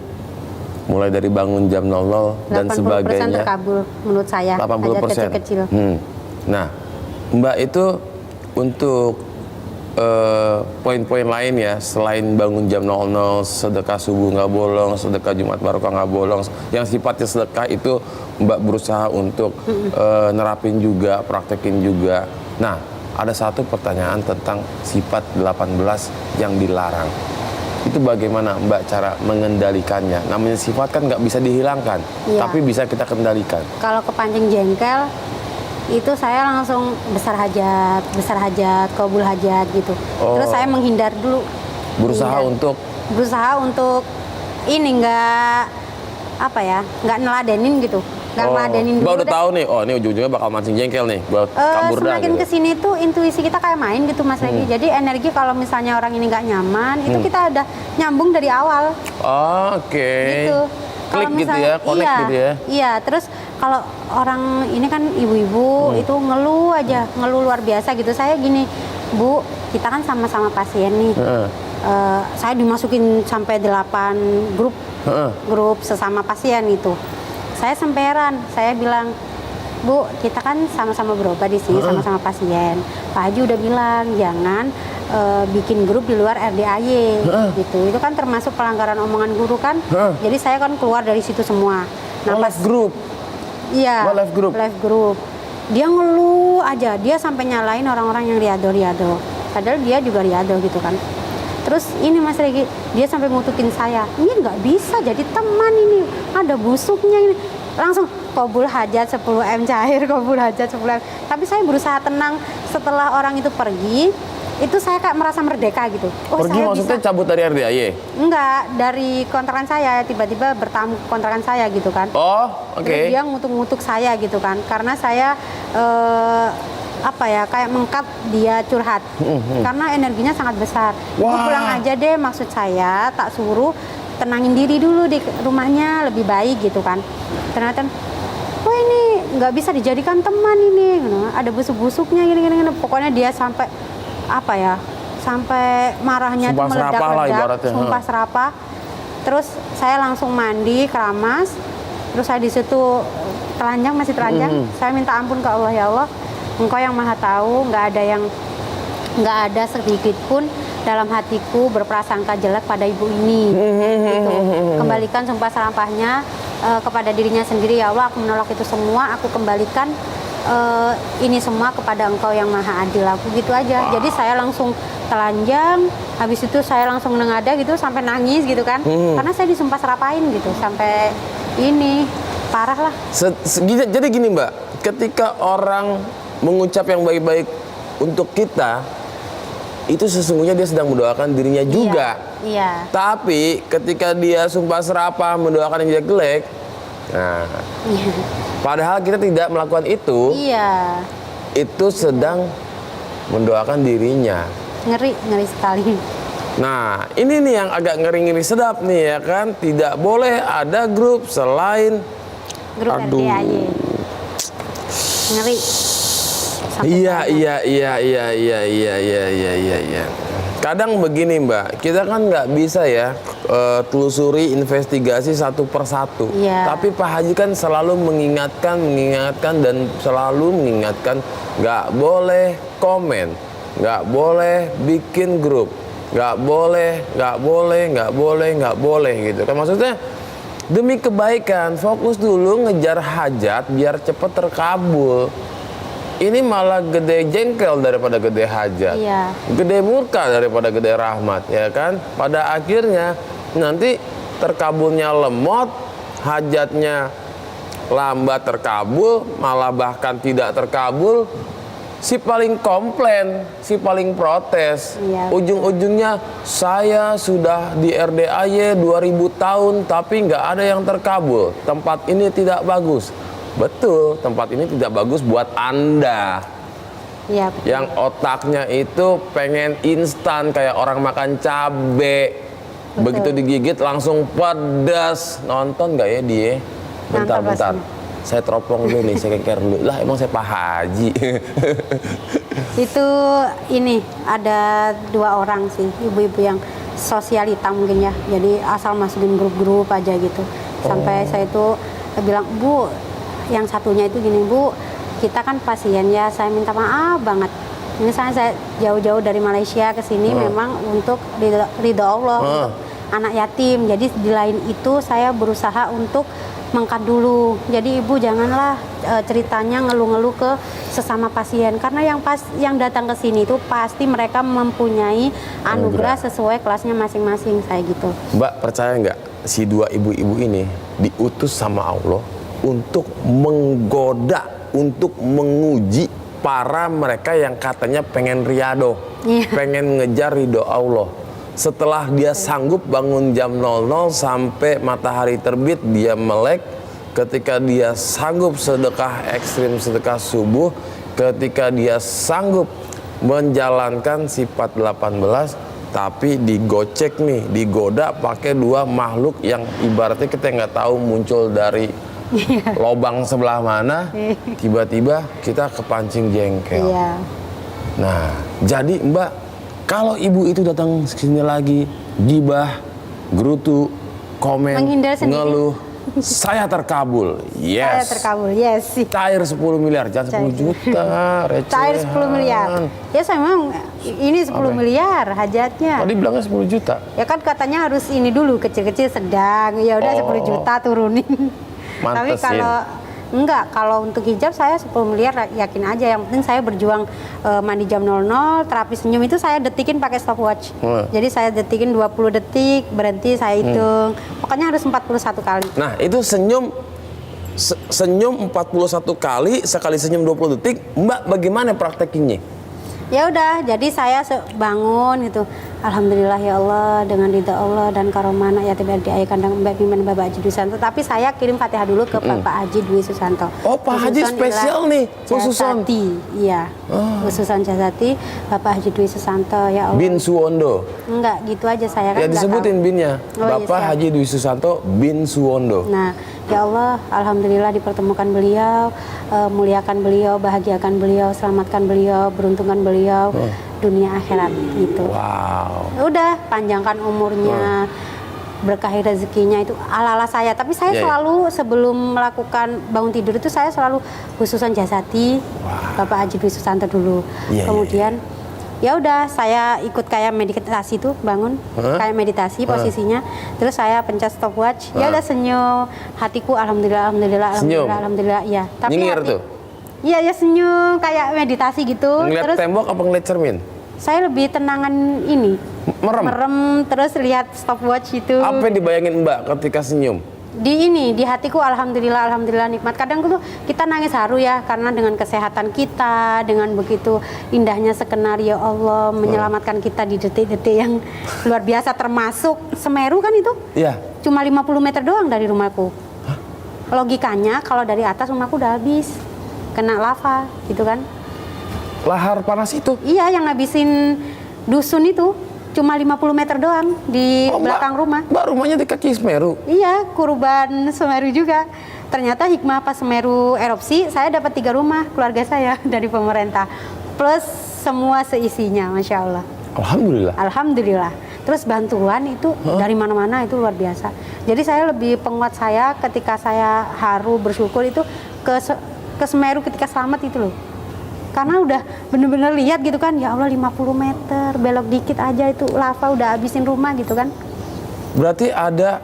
Mulai dari bangun jam 00 dan 80% sebagainya. terkabul menurut saya. 80%. Hajat kecil-kecil. Nah, Mbak itu untuk poin-poin lain ya selain bangun jam 00, sedekah subuh nggak bolong, sedekah Jumat Barokah nggak bolong, yang sifatnya sedekah itu Mbak berusaha untuk nerapin juga, praktekin juga. Nah, ada satu pertanyaan tentang sifat 18 yang dilarang. Itu bagaimana Mbak cara mengendalikannya? Namanya sifat kan nggak bisa dihilangkan, Iya. tapi bisa kita kendalikan. Kalau kepancing jengkel itu saya langsung besar hajat, kabul hajat gitu. Oh. Terus saya menghindar dulu. Berusaha untuk ini nggak nggak neladenin gitu. Nggak neladenin Mbak dulu udah deh. tahu nih, oh ini ujung-ujungnya bakal mancing jengkel nih, buat kabur dah Semakin gitu. kesini tuh intuisi kita kayak main gitu Mas Regi. Jadi energi kalau misalnya orang ini nggak nyaman, itu kita udah nyambung dari awal. Oke. Gitu. Klik Kalau gitu ya, connect iya, gitu ya. Iya, terus kalau orang ini kan ibu-ibu itu ngeluh aja, ngeluh luar biasa gitu. Saya gini, Bu, kita kan sama-sama pasien nih. Saya dimasukin sampai 8 grup sesama pasien itu. Saya semperan, saya bilang, Bu, kita kan sama-sama berobat di sini, sama-sama pasien. Pak Haji udah bilang jangan bikin grup di luar RDAY, gitu. Itu kan termasuk pelanggaran omongan guru kan. Jadi saya kan keluar dari situ semua. Nah, pas Live group. iya, Oh, live group. live group. Dia ngeluh aja, dia sampai nyalain orang-orang yang riado. Padahal dia juga riado gitu kan. Terus ini Mas Regi, dia sampai ngutukin saya, ini nggak bisa jadi teman ini, ada busuknya ini. Langsung kabul hajat 10M cair, kabul hajat 10M. Tapi saya berusaha tenang setelah orang itu pergi, itu saya kayak merasa merdeka gitu. Oh, Pergi saya maksudnya bisa. cabut dari RDAY? Enggak, dari kontrakan saya, tiba-tiba bertamu ke kontrakan saya gitu kan. Oh, oke. Terus dia ngutuk-ngutuk saya gitu kan, karena saya kayak mengkat dia curhat, karena energinya sangat besar. Ibu Wah. pulang aja deh, maksud saya tak suruh tenangin diri dulu di rumahnya lebih baik gitu kan. Ternyata, wah ini nggak bisa dijadikan teman ini, ada busuk-busuknya gini. Pokoknya dia sampai sampai marahnya tuh Sumpah serapah lah meledak-ledak, ibaratnya. sumpah serapah. Terus saya langsung mandi, keramas. Terus saya di situ telanjang, masih telanjang. Saya minta ampun ke Allah, ya Allah, Engkau yang Maha Tahu, nggak ada sedikit pun dalam hatiku berprasangka jelek pada ibu ini. Gitu. Kembalikan sumpah serampahnya kepada dirinya sendiri, ya Allah, aku menolak itu semua, aku kembalikan ini semua kepada Engkau yang Maha Adil. Aku gitu aja. Jadi saya langsung telanjang, habis itu saya langsung nengada gitu sampai nangis gitu kan. Karena saya disumpah serapain gitu sampai ini parah lah. Jadi gini Mbak, ketika orang mengucap yang baik-baik untuk kita, itu sesungguhnya dia sedang mendoakan dirinya juga. Iya. Tapi ketika dia sumpah serapah mendoakan yang jelek, nah, padahal kita tidak melakukan itu, Iya. itu sedang mendoakan dirinya. Ngeri sekali. Nah, ini nih yang agak ngeri-ngeri sedap nih ya kan. Tidak boleh ada grup selain Grup Aduh. RDAY. Ngeri. Sampai Iya. Kadang begini Mbak, kita kan nggak bisa ya telusuri investigasi satu persatu. Iya. Tapi Pak Haji kan selalu mengingatkan dan selalu mengingatkan nggak boleh komen, nggak boleh bikin grup, nggak boleh gitu kan. Maksudnya demi kebaikan, fokus dulu ngejar hajat biar cepet terkabul. Ini malah gede jengkel daripada gede hajat, Iya. gede murka daripada gede rahmat, ya kan? Pada akhirnya nanti terkabulnya lemot, hajatnya lambat terkabul, malah bahkan tidak terkabul, si paling komplain, si paling protes. Iya. Ujung-ujungnya saya sudah di RDAY 2000 tahun tapi nggak ada yang terkabul. Tempat ini tidak bagus. Betul, tempat ini tidak bagus buat Anda. Iya, betul. Yang otaknya itu pengen instan kayak orang makan cabe. Betul. Begitu digigit langsung pedas. Nonton nggak ya dia? Bentar, Nangkap bentar. pastinya. Saya teropong dulu nih, saya keker dulu. Lah emang saya Pak Haji. Itu ini ada 2 orang sih, ibu-ibu yang sosialita mungkin ya. Jadi asal masukin grup-grup aja gitu. Sampai saya itu bilang, "Bu, yang satunya itu gini, Bu, kita kan pasien ya, saya minta maaf banget. Misalnya saya jauh-jauh dari Malaysia ke sini memang untuk ridho Allah, untuk anak yatim. Jadi di lain itu saya berusaha untuk mengangkat dulu. Jadi ibu janganlah ceritanya ngeluh-ngeluh ke sesama pasien, karena yang datang ke sini itu pasti mereka mempunyai anugerah sesuai kelasnya masing-masing." Saya gitu. Mbak percaya nggak si 2 ibu-ibu ini diutus sama Allah untuk menggoda, untuk menguji para mereka yang katanya pengen riado, pengen ngejar ridho Allah. Setelah dia sanggup bangun jam 00 sampai matahari terbit, dia melek. Ketika dia sanggup sedekah ekstrim, sedekah subuh, ketika dia sanggup menjalankan sifat 18, tapi digocek nih, digoda pakai 2 makhluk yang ibaratnya kita nggak tahu muncul dari lobang sebelah mana, tiba-tiba kita kepancing jengkel. Iya. Nah, jadi Mbak, kalau ibu itu datang sini lagi, gibah, gerutu, komen, Menghindar sendiri. ngeluh, saya terkabul. Yes. Saya terkabul, yes. Cair 10 miliar, jangan 10 juta, recehan. Cair 10 miliar. Ya saya memang ini 10 miliar hajatnya. Tadi bilangnya 10 juta. Ya kan katanya harus ini dulu, kecil-kecil, sedang. Ya udah 10 juta turunin. Tapi Mantesin. kalau untuk hijab saya 10 miliar yakin aja. Yang penting saya berjuang mandi jam 00, terapi senyum itu saya detikin pakai stopwatch. Jadi saya detikin 20 detik, berhenti saya hitung. Pokoknya harus 41 kali. Nah, itu senyum 41 kali, sekali senyum 20 detik. Mbak, bagaimana praktekinnya? Ya udah, jadi saya bangun gitu. Alhamdulillah ya Allah, dengan ridha Allah dan karomah anak yatim RDAY kandang Mbak Pimen Bapak Haji Dwi Susanto. Tapi saya kirim Fatihah dulu ke Bapak Haji Dwi Susanto. Oh, Pak Haji spesial nih, khususan. Jasati, iya. Khususan Jasati, Bapak Haji Dwi Susanto ya Allah. Bin Suwondo. Enggak, gitu aja saya kan. Ya nggak disebutin tahu. binnya. Oh, iya, Bapak siap. Haji Dwi Susanto bin Suwondo. Nah, ya Allah, alhamdulillah dipertemukan beliau, muliakan beliau, bahagiakan beliau, selamatkan beliau, beruntungkan beliau dunia akhirat gitu. Wow. Udah, panjangkan umurnya, berkahi rezekinya itu ala-ala saya. Tapi saya Iya, iya. selalu sebelum melakukan bangun tidur itu saya selalu khususan Jasati, Bapak Haji Dwi Susanto dulu. Iya, Kemudian ya udah saya ikut kayak meditasi tuh, bangun kayak meditasi posisinya. Terus saya pencet stopwatch. Ya udah senyum, hatiku alhamdulillah, alhamdulillah, Senyum? alhamdulillah, iya. Tapi Nyengir hati- tuh? Iya, ya senyum kayak meditasi gitu. Ngeliat Terus tembok apa ngeliat cermin? saya lebih tenangan ini. Merem? Terus lihat stopwatch itu. Apa yang dibayangin Mbak ketika senyum? Di hatiku alhamdulillah, alhamdulillah nikmat. Kadang tuh kita nangis haru ya, karena dengan kesehatan kita, dengan begitu indahnya skenario Allah menyelamatkan kita di detik-detik yang luar biasa, termasuk Semeru kan itu Iya. cuma 50 meter doang dari rumahku. Logikanya kalau dari atas rumahku udah habis kena lava gitu kan. Lahar panas itu? Iya, yang ngabisin dusun itu cuma 50 meter doang di belakang rumah. Mbak rumahnya di kaki Semeru? Iya, kurban Semeru juga. Ternyata hikmah pas Semeru erupsi, saya dapat 3 rumah keluarga saya dari pemerintah. Plus semua seisinya, Masya Allah. Alhamdulillah. Alhamdulillah. Terus bantuan itu dari mana-mana itu luar biasa. Jadi saya lebih penguat saya ketika saya haru bersyukur itu ke Semeru ketika selamat itu loh. Karena udah bener-bener lihat gitu kan, ya Allah 50 meter, belok dikit aja itu lava udah habisin rumah gitu kan. Berarti ada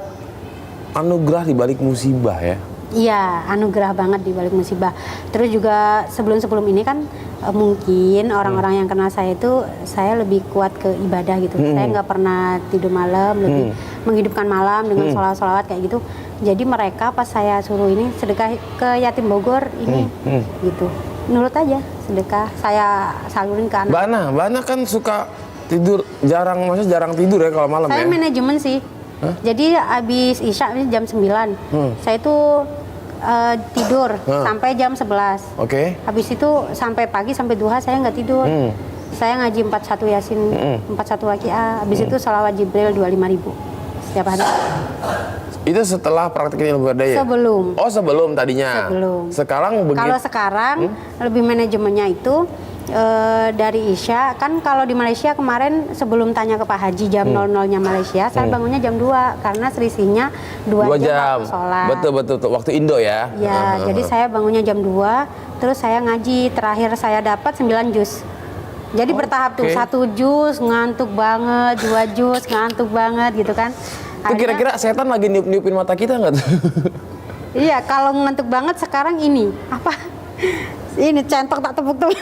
anugerah di balik musibah ya? Iya, anugerah banget di balik musibah. Terus juga sebelum-sebelum ini kan mungkin orang-orang yang kenal saya itu saya lebih kuat ke ibadah gitu. Saya nggak pernah tidur malam, lebih menghidupkan malam dengan sholawat kayak gitu. Jadi mereka pas saya suruh ini sedekah ke yatim Bogor ini gitu. Nurut aja sedekah, saya salurin ke anak. Mbak Ana kan suka tidur maksudnya jarang tidur ya kalau malam Saya ya? manajemen sih. Jadi habis Isya jam 9. Saya tuh tidur sampai jam 11. Oke. Habis itu sampai pagi sampai duha saya nggak tidur. Saya ngaji 41 Yasin, 41 Waqiah. Habis itu sholawat Jibril 25.000 setiap hari. Itu setelah praktekin ilmu berdaya? Sebelum. Oh sebelum tadinya? Sebelum. Sekarang begitu? Kalau sekarang lebih manajemennya itu dari Isya, kan kalau di Malaysia kemarin sebelum tanya ke Pak Haji jam 00-nya Malaysia, saya bangunnya jam 2 karena selisihnya 2 jam waktu sholat. Betul, waktu Indo ya? Ya, jadi saya bangunnya jam 2, terus saya ngaji, terakhir saya dapat 9 juz. Jadi bertahap tuh, 1 juz ngantuk banget, 2 juz ngantuk banget gitu kan. Itu kira-kira setan lagi niup-niupin mata kita nggak tuh? Iya, kalau ngantuk banget sekarang ini, apa? Ini centong tak tepuk-tepuk.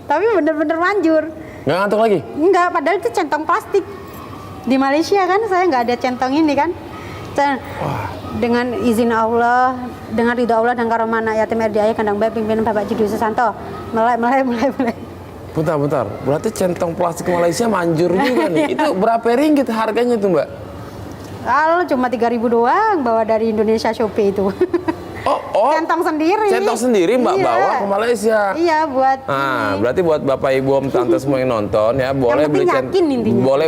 Tapi bener-bener manjur. Nggak ngantuk lagi? Enggak, padahal itu centong plastik. Di Malaysia kan saya nggak ada centong ini kan. Dengan izin Allah, dengan ridho Allah dan karomah anak yatim RDAY Kandang Baik pimpinan Bapak Judi Susanto. Mulai. Bentar. Berarti centong plastik Malaysia manjur juga nih. Itu berapa ringgit harganya tuh Mbak? Kalau cuma 3.000 doang bawa dari Indonesia Shopee itu. Oh. Centong sendiri. Centong sendiri Mbak Iya. bawa ke Malaysia. Iya buat. Nah, berarti buat Bapak Ibu Om Tante semua yang nonton ya, boleh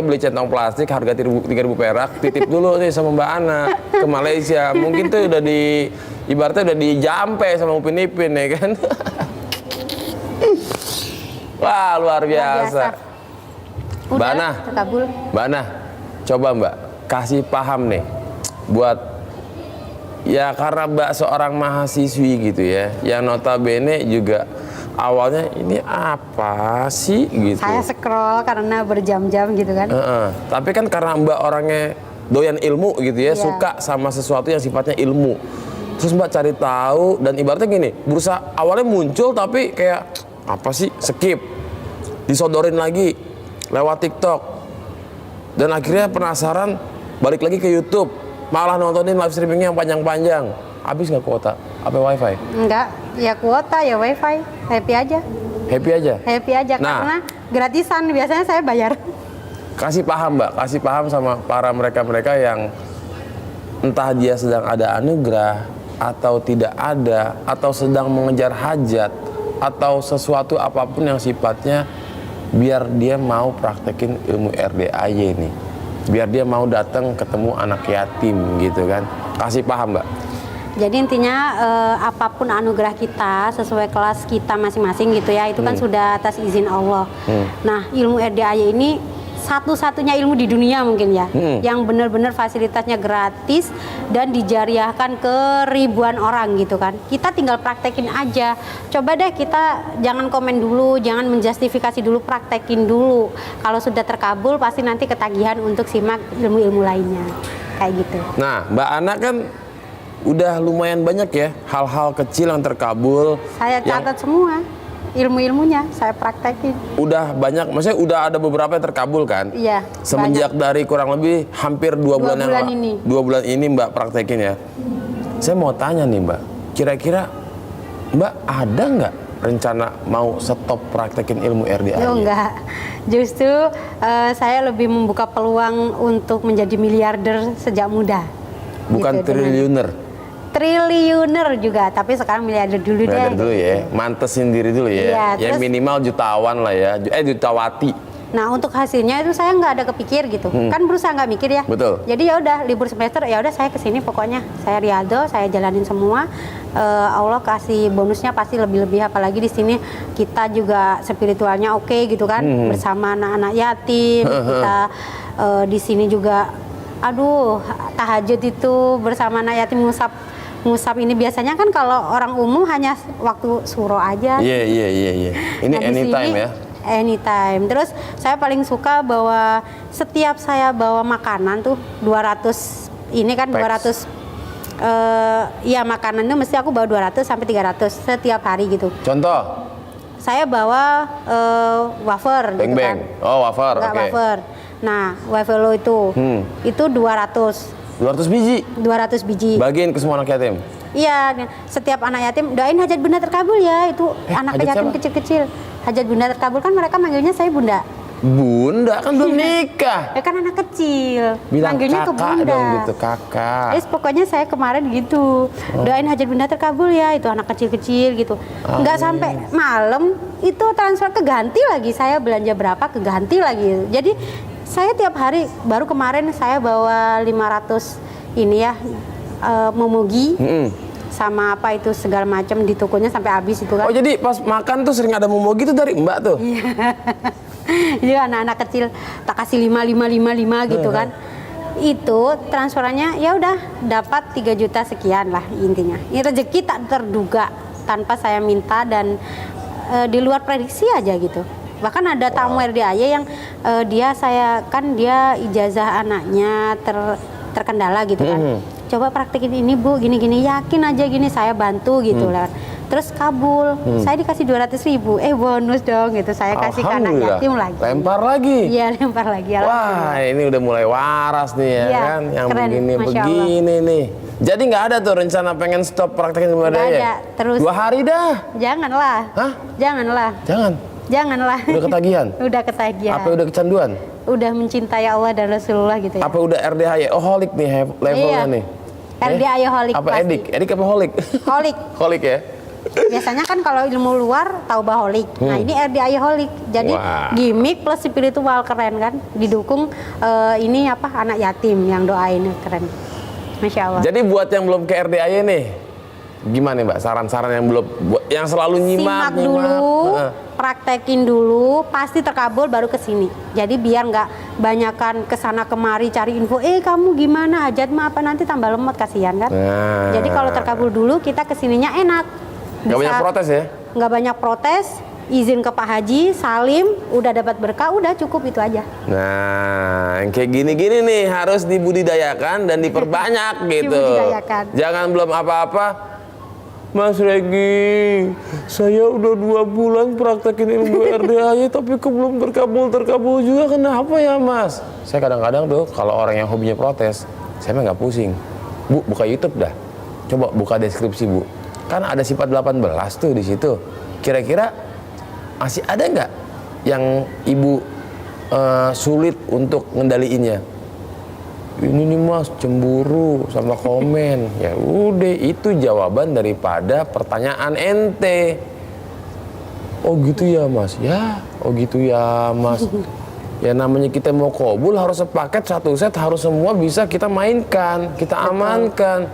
beli centong plastik harga 3.000 perak, titip dulu nih sama Mbak Ana ke Malaysia. Mungkin tuh udah ibaratnya udah dijampe sama Upin Ipin ya kan. Wah, luar biasa. Mbak Ana, terkabul. Mbak Ana, coba Mbak kasih paham nih buat ya karena Mbak seorang mahasiswi gitu ya, yang notabene juga awalnya ini apa sih gitu. Saya scroll karena berjam-jam gitu kan. Tapi kan karena Mbak orangnya doyan ilmu gitu ya, suka sama sesuatu yang sifatnya ilmu. Terus Mbak cari tahu dan ibaratnya gini, berusaha awalnya muncul tapi kayak apa sih, skip, disodorin lagi lewat TikTok, dan akhirnya penasaran balik lagi ke YouTube, malah nontonin live streamingnya yang panjang-panjang. Habis nggak kuota? Apa wifi? Enggak, ya kuota ya wifi, happy aja. Happy aja Nah, karena gratisan, biasanya saya bayar. Kasih paham Mbak, kasih paham sama para mereka-mereka yang entah dia sedang ada anugerah atau tidak ada, atau sedang mengejar hajat, atau sesuatu apapun yang sifatnya biar dia mau praktekin ilmu RDAY nih, biar dia mau datang ketemu anak yatim gitu kan. Kasih paham Mbak. Jadi intinya apapun anugerah kita sesuai kelas kita masing-masing gitu ya, itu kan sudah atas izin Allah. Nah, ilmu RDAY ini satu-satunya ilmu di dunia mungkin ya, yang benar-benar fasilitasnya gratis dan dijariahkan ke ribuan orang gitu kan. Kita tinggal praktekin aja. Coba deh kita jangan komen dulu, jangan menjustifikasi dulu, praktekin dulu. Kalau sudah terkabul pasti nanti ketagihan untuk simak ilmu-ilmu lainnya. Kayak gitu. Nah, Mbak Ana kan udah lumayan banyak ya hal-hal kecil yang terkabul. Saya catat semua ilmu-ilmunya, saya praktekin. Udah banyak, maksudnya udah ada beberapa yang terkabul kan? Iya. Semenjak dari kurang lebih hampir 2 bulan yang lalu. 2 bulan ini Mbak praktekin ya. Saya mau tanya nih Mbak, kira-kira Mbak ada nggak rencana mau stop praktekin ilmu RDAY? Oh enggak, justru saya lebih membuka peluang untuk menjadi miliarder sejak muda. Bukan gitu, triliuner juga, tapi sekarang miliarder dulu deh. Miliarder dulu ya, mantesin diri dulu ya. Iya, Ya terus, minimal jutawan lah ya, jutawati. Nah untuk hasilnya itu saya nggak ada kepikir gitu, kan berusaha nggak mikir ya. Betul. Jadi ya udah libur semester, ya udah saya kesini pokoknya, saya riado, saya jalanin semua. Allah kasih bonusnya pasti lebih-lebih, apalagi di sini kita juga spiritualnya oke gitu kan, bersama anak-anak yatim. Kita di sini juga, aduh tahajud itu bersama anak yatim, ngusap ini biasanya kan kalau orang umum hanya waktu suro aja. Iya. Ini Nah, anytime ya. Anytime. Terus saya paling suka bawa, setiap saya bawa makanan tuh 200, ini kan 200 ya makanan itu mesti aku bawa 200 sampai 300 setiap hari gitu. Contoh? Saya bawa wafer gitu kan. Oh wafer, Enggak oke. wafer. Nah, wifi lo itu 200 200 biji. 200 biji. Bagiin ke semua anak yatim. Iya, setiap anak yatim doain hajat bunda terkabul ya. Itu anak hajat yatim siapa? kecil-kecil. Hajat bunda terkabul kan mereka manggilnya saya bunda. Bunda kan belum nikah. Ya kan anak kecil. Bilang manggilnya ke kakak bunda. dong gitu, kakak. Terus pokoknya saya kemarin gitu. Doain hajat bunda terkabul ya, itu anak kecil-kecil gitu. Nggak sampai malam itu transfer keganti lagi. Saya belanja berapa keganti lagi. Jadi saya tiap hari, baru kemarin saya bawa 500 ini ya momogi sama apa itu segala macam di tokonya sampai habis itu kan. Oh jadi pas makan tuh sering ada momogi tuh dari Mbak tuh? Jadi anak-anak kecil tak kasih 5 gitu kan. Itu transferannya ya udah dapat 3 juta sekian lah intinya. Ini rezeki tak terduga tanpa saya minta dan di luar prediksi aja gitu. Bahkan ada tamu RDAY yang dia ijazah anaknya terkendala gitu kan. Coba praktekin ini Bu, gini-gini, yakin aja gini, saya bantu gitu lah. Terus kabul, saya dikasih 200.000, bonus dong gitu, saya kasih ke anak yatim lagi. Lempar lagi? Iya, lempar lagi. Wah, ini udah mulai waras nih ya, ya kan, yang keren, begini nih. Jadi nggak ada tuh rencana pengen stop praktekin ibadah ya? Ada, terus. 2 hari dah? Janganlah. Hah? Janganlah. Janganlah? Udah ketagihan? Udah ketagihan. Apa udah kecanduan? Udah mencintai Allah dan Rasulullah gitu ya. Apa udah RDAY? Oh, holik nih levelnya nih. RDAY holik apa pasti. Edik apa holik? Holik. Holik ya? Biasanya kan kalau ilmu luar taubah holik. Nah ini RDAY holik. Jadi gimmick plus spiritual, keren kan? Didukung ini anak yatim yang doain, keren. Masya Allah. Jadi buat yang belum ke RDAY nih, gimana Mbak? Saran-saran yang belum, yang selalu nyimak dulu, praktekin dulu, pasti terkabul baru kesini. Jadi biar nggak banyakan kesana kemari cari info. Kamu gimana hajat mah apa, nanti tambah lemot, kasihan kan? Jadi kalau terkabul dulu kita kesininya enak. Nggak banyak protes ya? Nggak banyak protes. Izin ke Pak Haji, salim, udah dapat berkah, udah cukup itu aja. Nah, yang kayak gini-gini nih harus dibudidayakan dan diperbanyak gitu. Dibudidayakan. Jangan belum apa-apa, Mas Regi, saya udah 2 bulan praktekin ilmu RDAY tapi belum terkabul juga, kenapa ya Mas? Saya kadang-kadang tuh kalau orang yang hobinya protes, saya mah nggak pusing. Bu, buka YouTube dah. Coba buka deskripsi Bu. Kan ada sifat 18 tuh di situ. Kira-kira masih ada nggak yang ibu sulit untuk ngendaliinnya? Ini nih Mas, cemburu sama komen. Ya udah, itu jawaban daripada pertanyaan ente. Oh gitu ya Mas, ya. Oh gitu ya Mas. Ya namanya kita mau qabul harus sepaket satu set, harus semua bisa kita mainkan, kita amankan.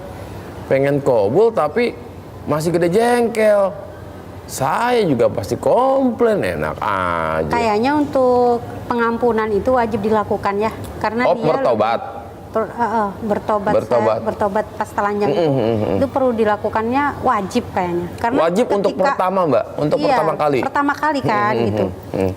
Pengen qabul tapi masih gede jengkel. Saya juga pasti komplain, enak aja. Kayaknya untuk pengampunan itu wajib dilakukan ya, karena dia bertobat. Bertobat pas telanjang itu perlu dilakukannya, wajib kayaknya. Karena wajib untuk pertama Mbak, untuk pertama kali. Pertama kali kan gitu.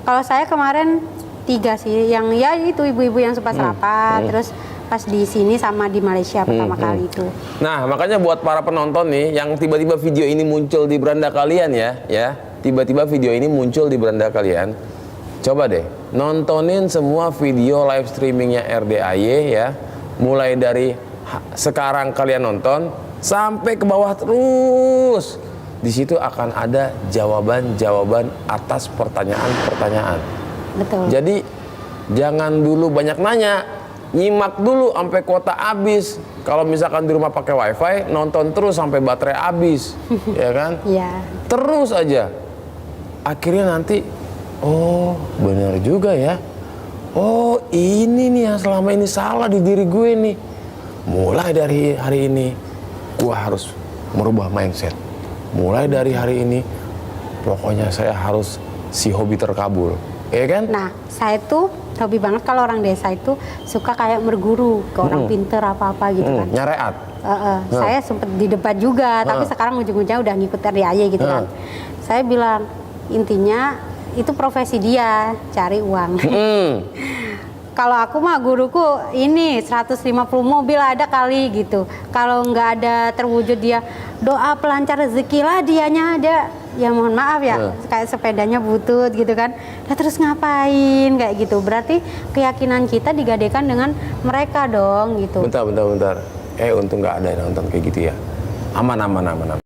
Kalau saya kemarin 3 sih, yang ya itu ibu-ibu yang suka serapat, terus pas di sini sama di Malaysia pertama kali itu. Nah, makanya buat para penonton nih yang tiba-tiba video ini muncul di beranda kalian ya, tiba-tiba video ini muncul di beranda kalian, coba deh nontonin semua video live streamingnya RDAY ya, mulai dari sekarang kalian nonton sampai ke bawah terus. Di situ akan ada jawaban-jawaban atas pertanyaan-pertanyaan. Betul. Jadi jangan dulu banyak nanya. Nyimak dulu sampai kuota habis. Kalau misalkan di rumah pakai wifi, nonton terus sampai baterai habis, ya kan? Iya. Terus aja. Akhirnya nanti, oh benar juga ya. Oh ini nih yang selama ini salah di diri gue nih. Mulai dari hari ini, gue harus merubah mindset. Mulai dari hari ini, pokoknya saya harus si hobi terkabul. Ya kan? Nah, saya tuh hobi banget kalau orang desa itu suka kayak berguru ke orang pinter apa-apa gitu kan. Nyareat. Saya sempet di debat juga, tapi sekarang ujung-ujungnya udah ngikut RDAY gitu kan. Saya bilang, intinya itu profesi dia, cari uang. kalau aku mah guruku ini 150 mobil ada kali gitu. Kalau nggak ada terwujud dia doa pelancar rezeki lah dianya ada. Ya mohon maaf ya, kayak sepedanya butut gitu kan. Nah terus ngapain kayak gitu? Berarti keyakinan kita digadekan dengan mereka dong gitu. Bentar. Untung nggak ada yang nonton kayak gitu ya. Aman.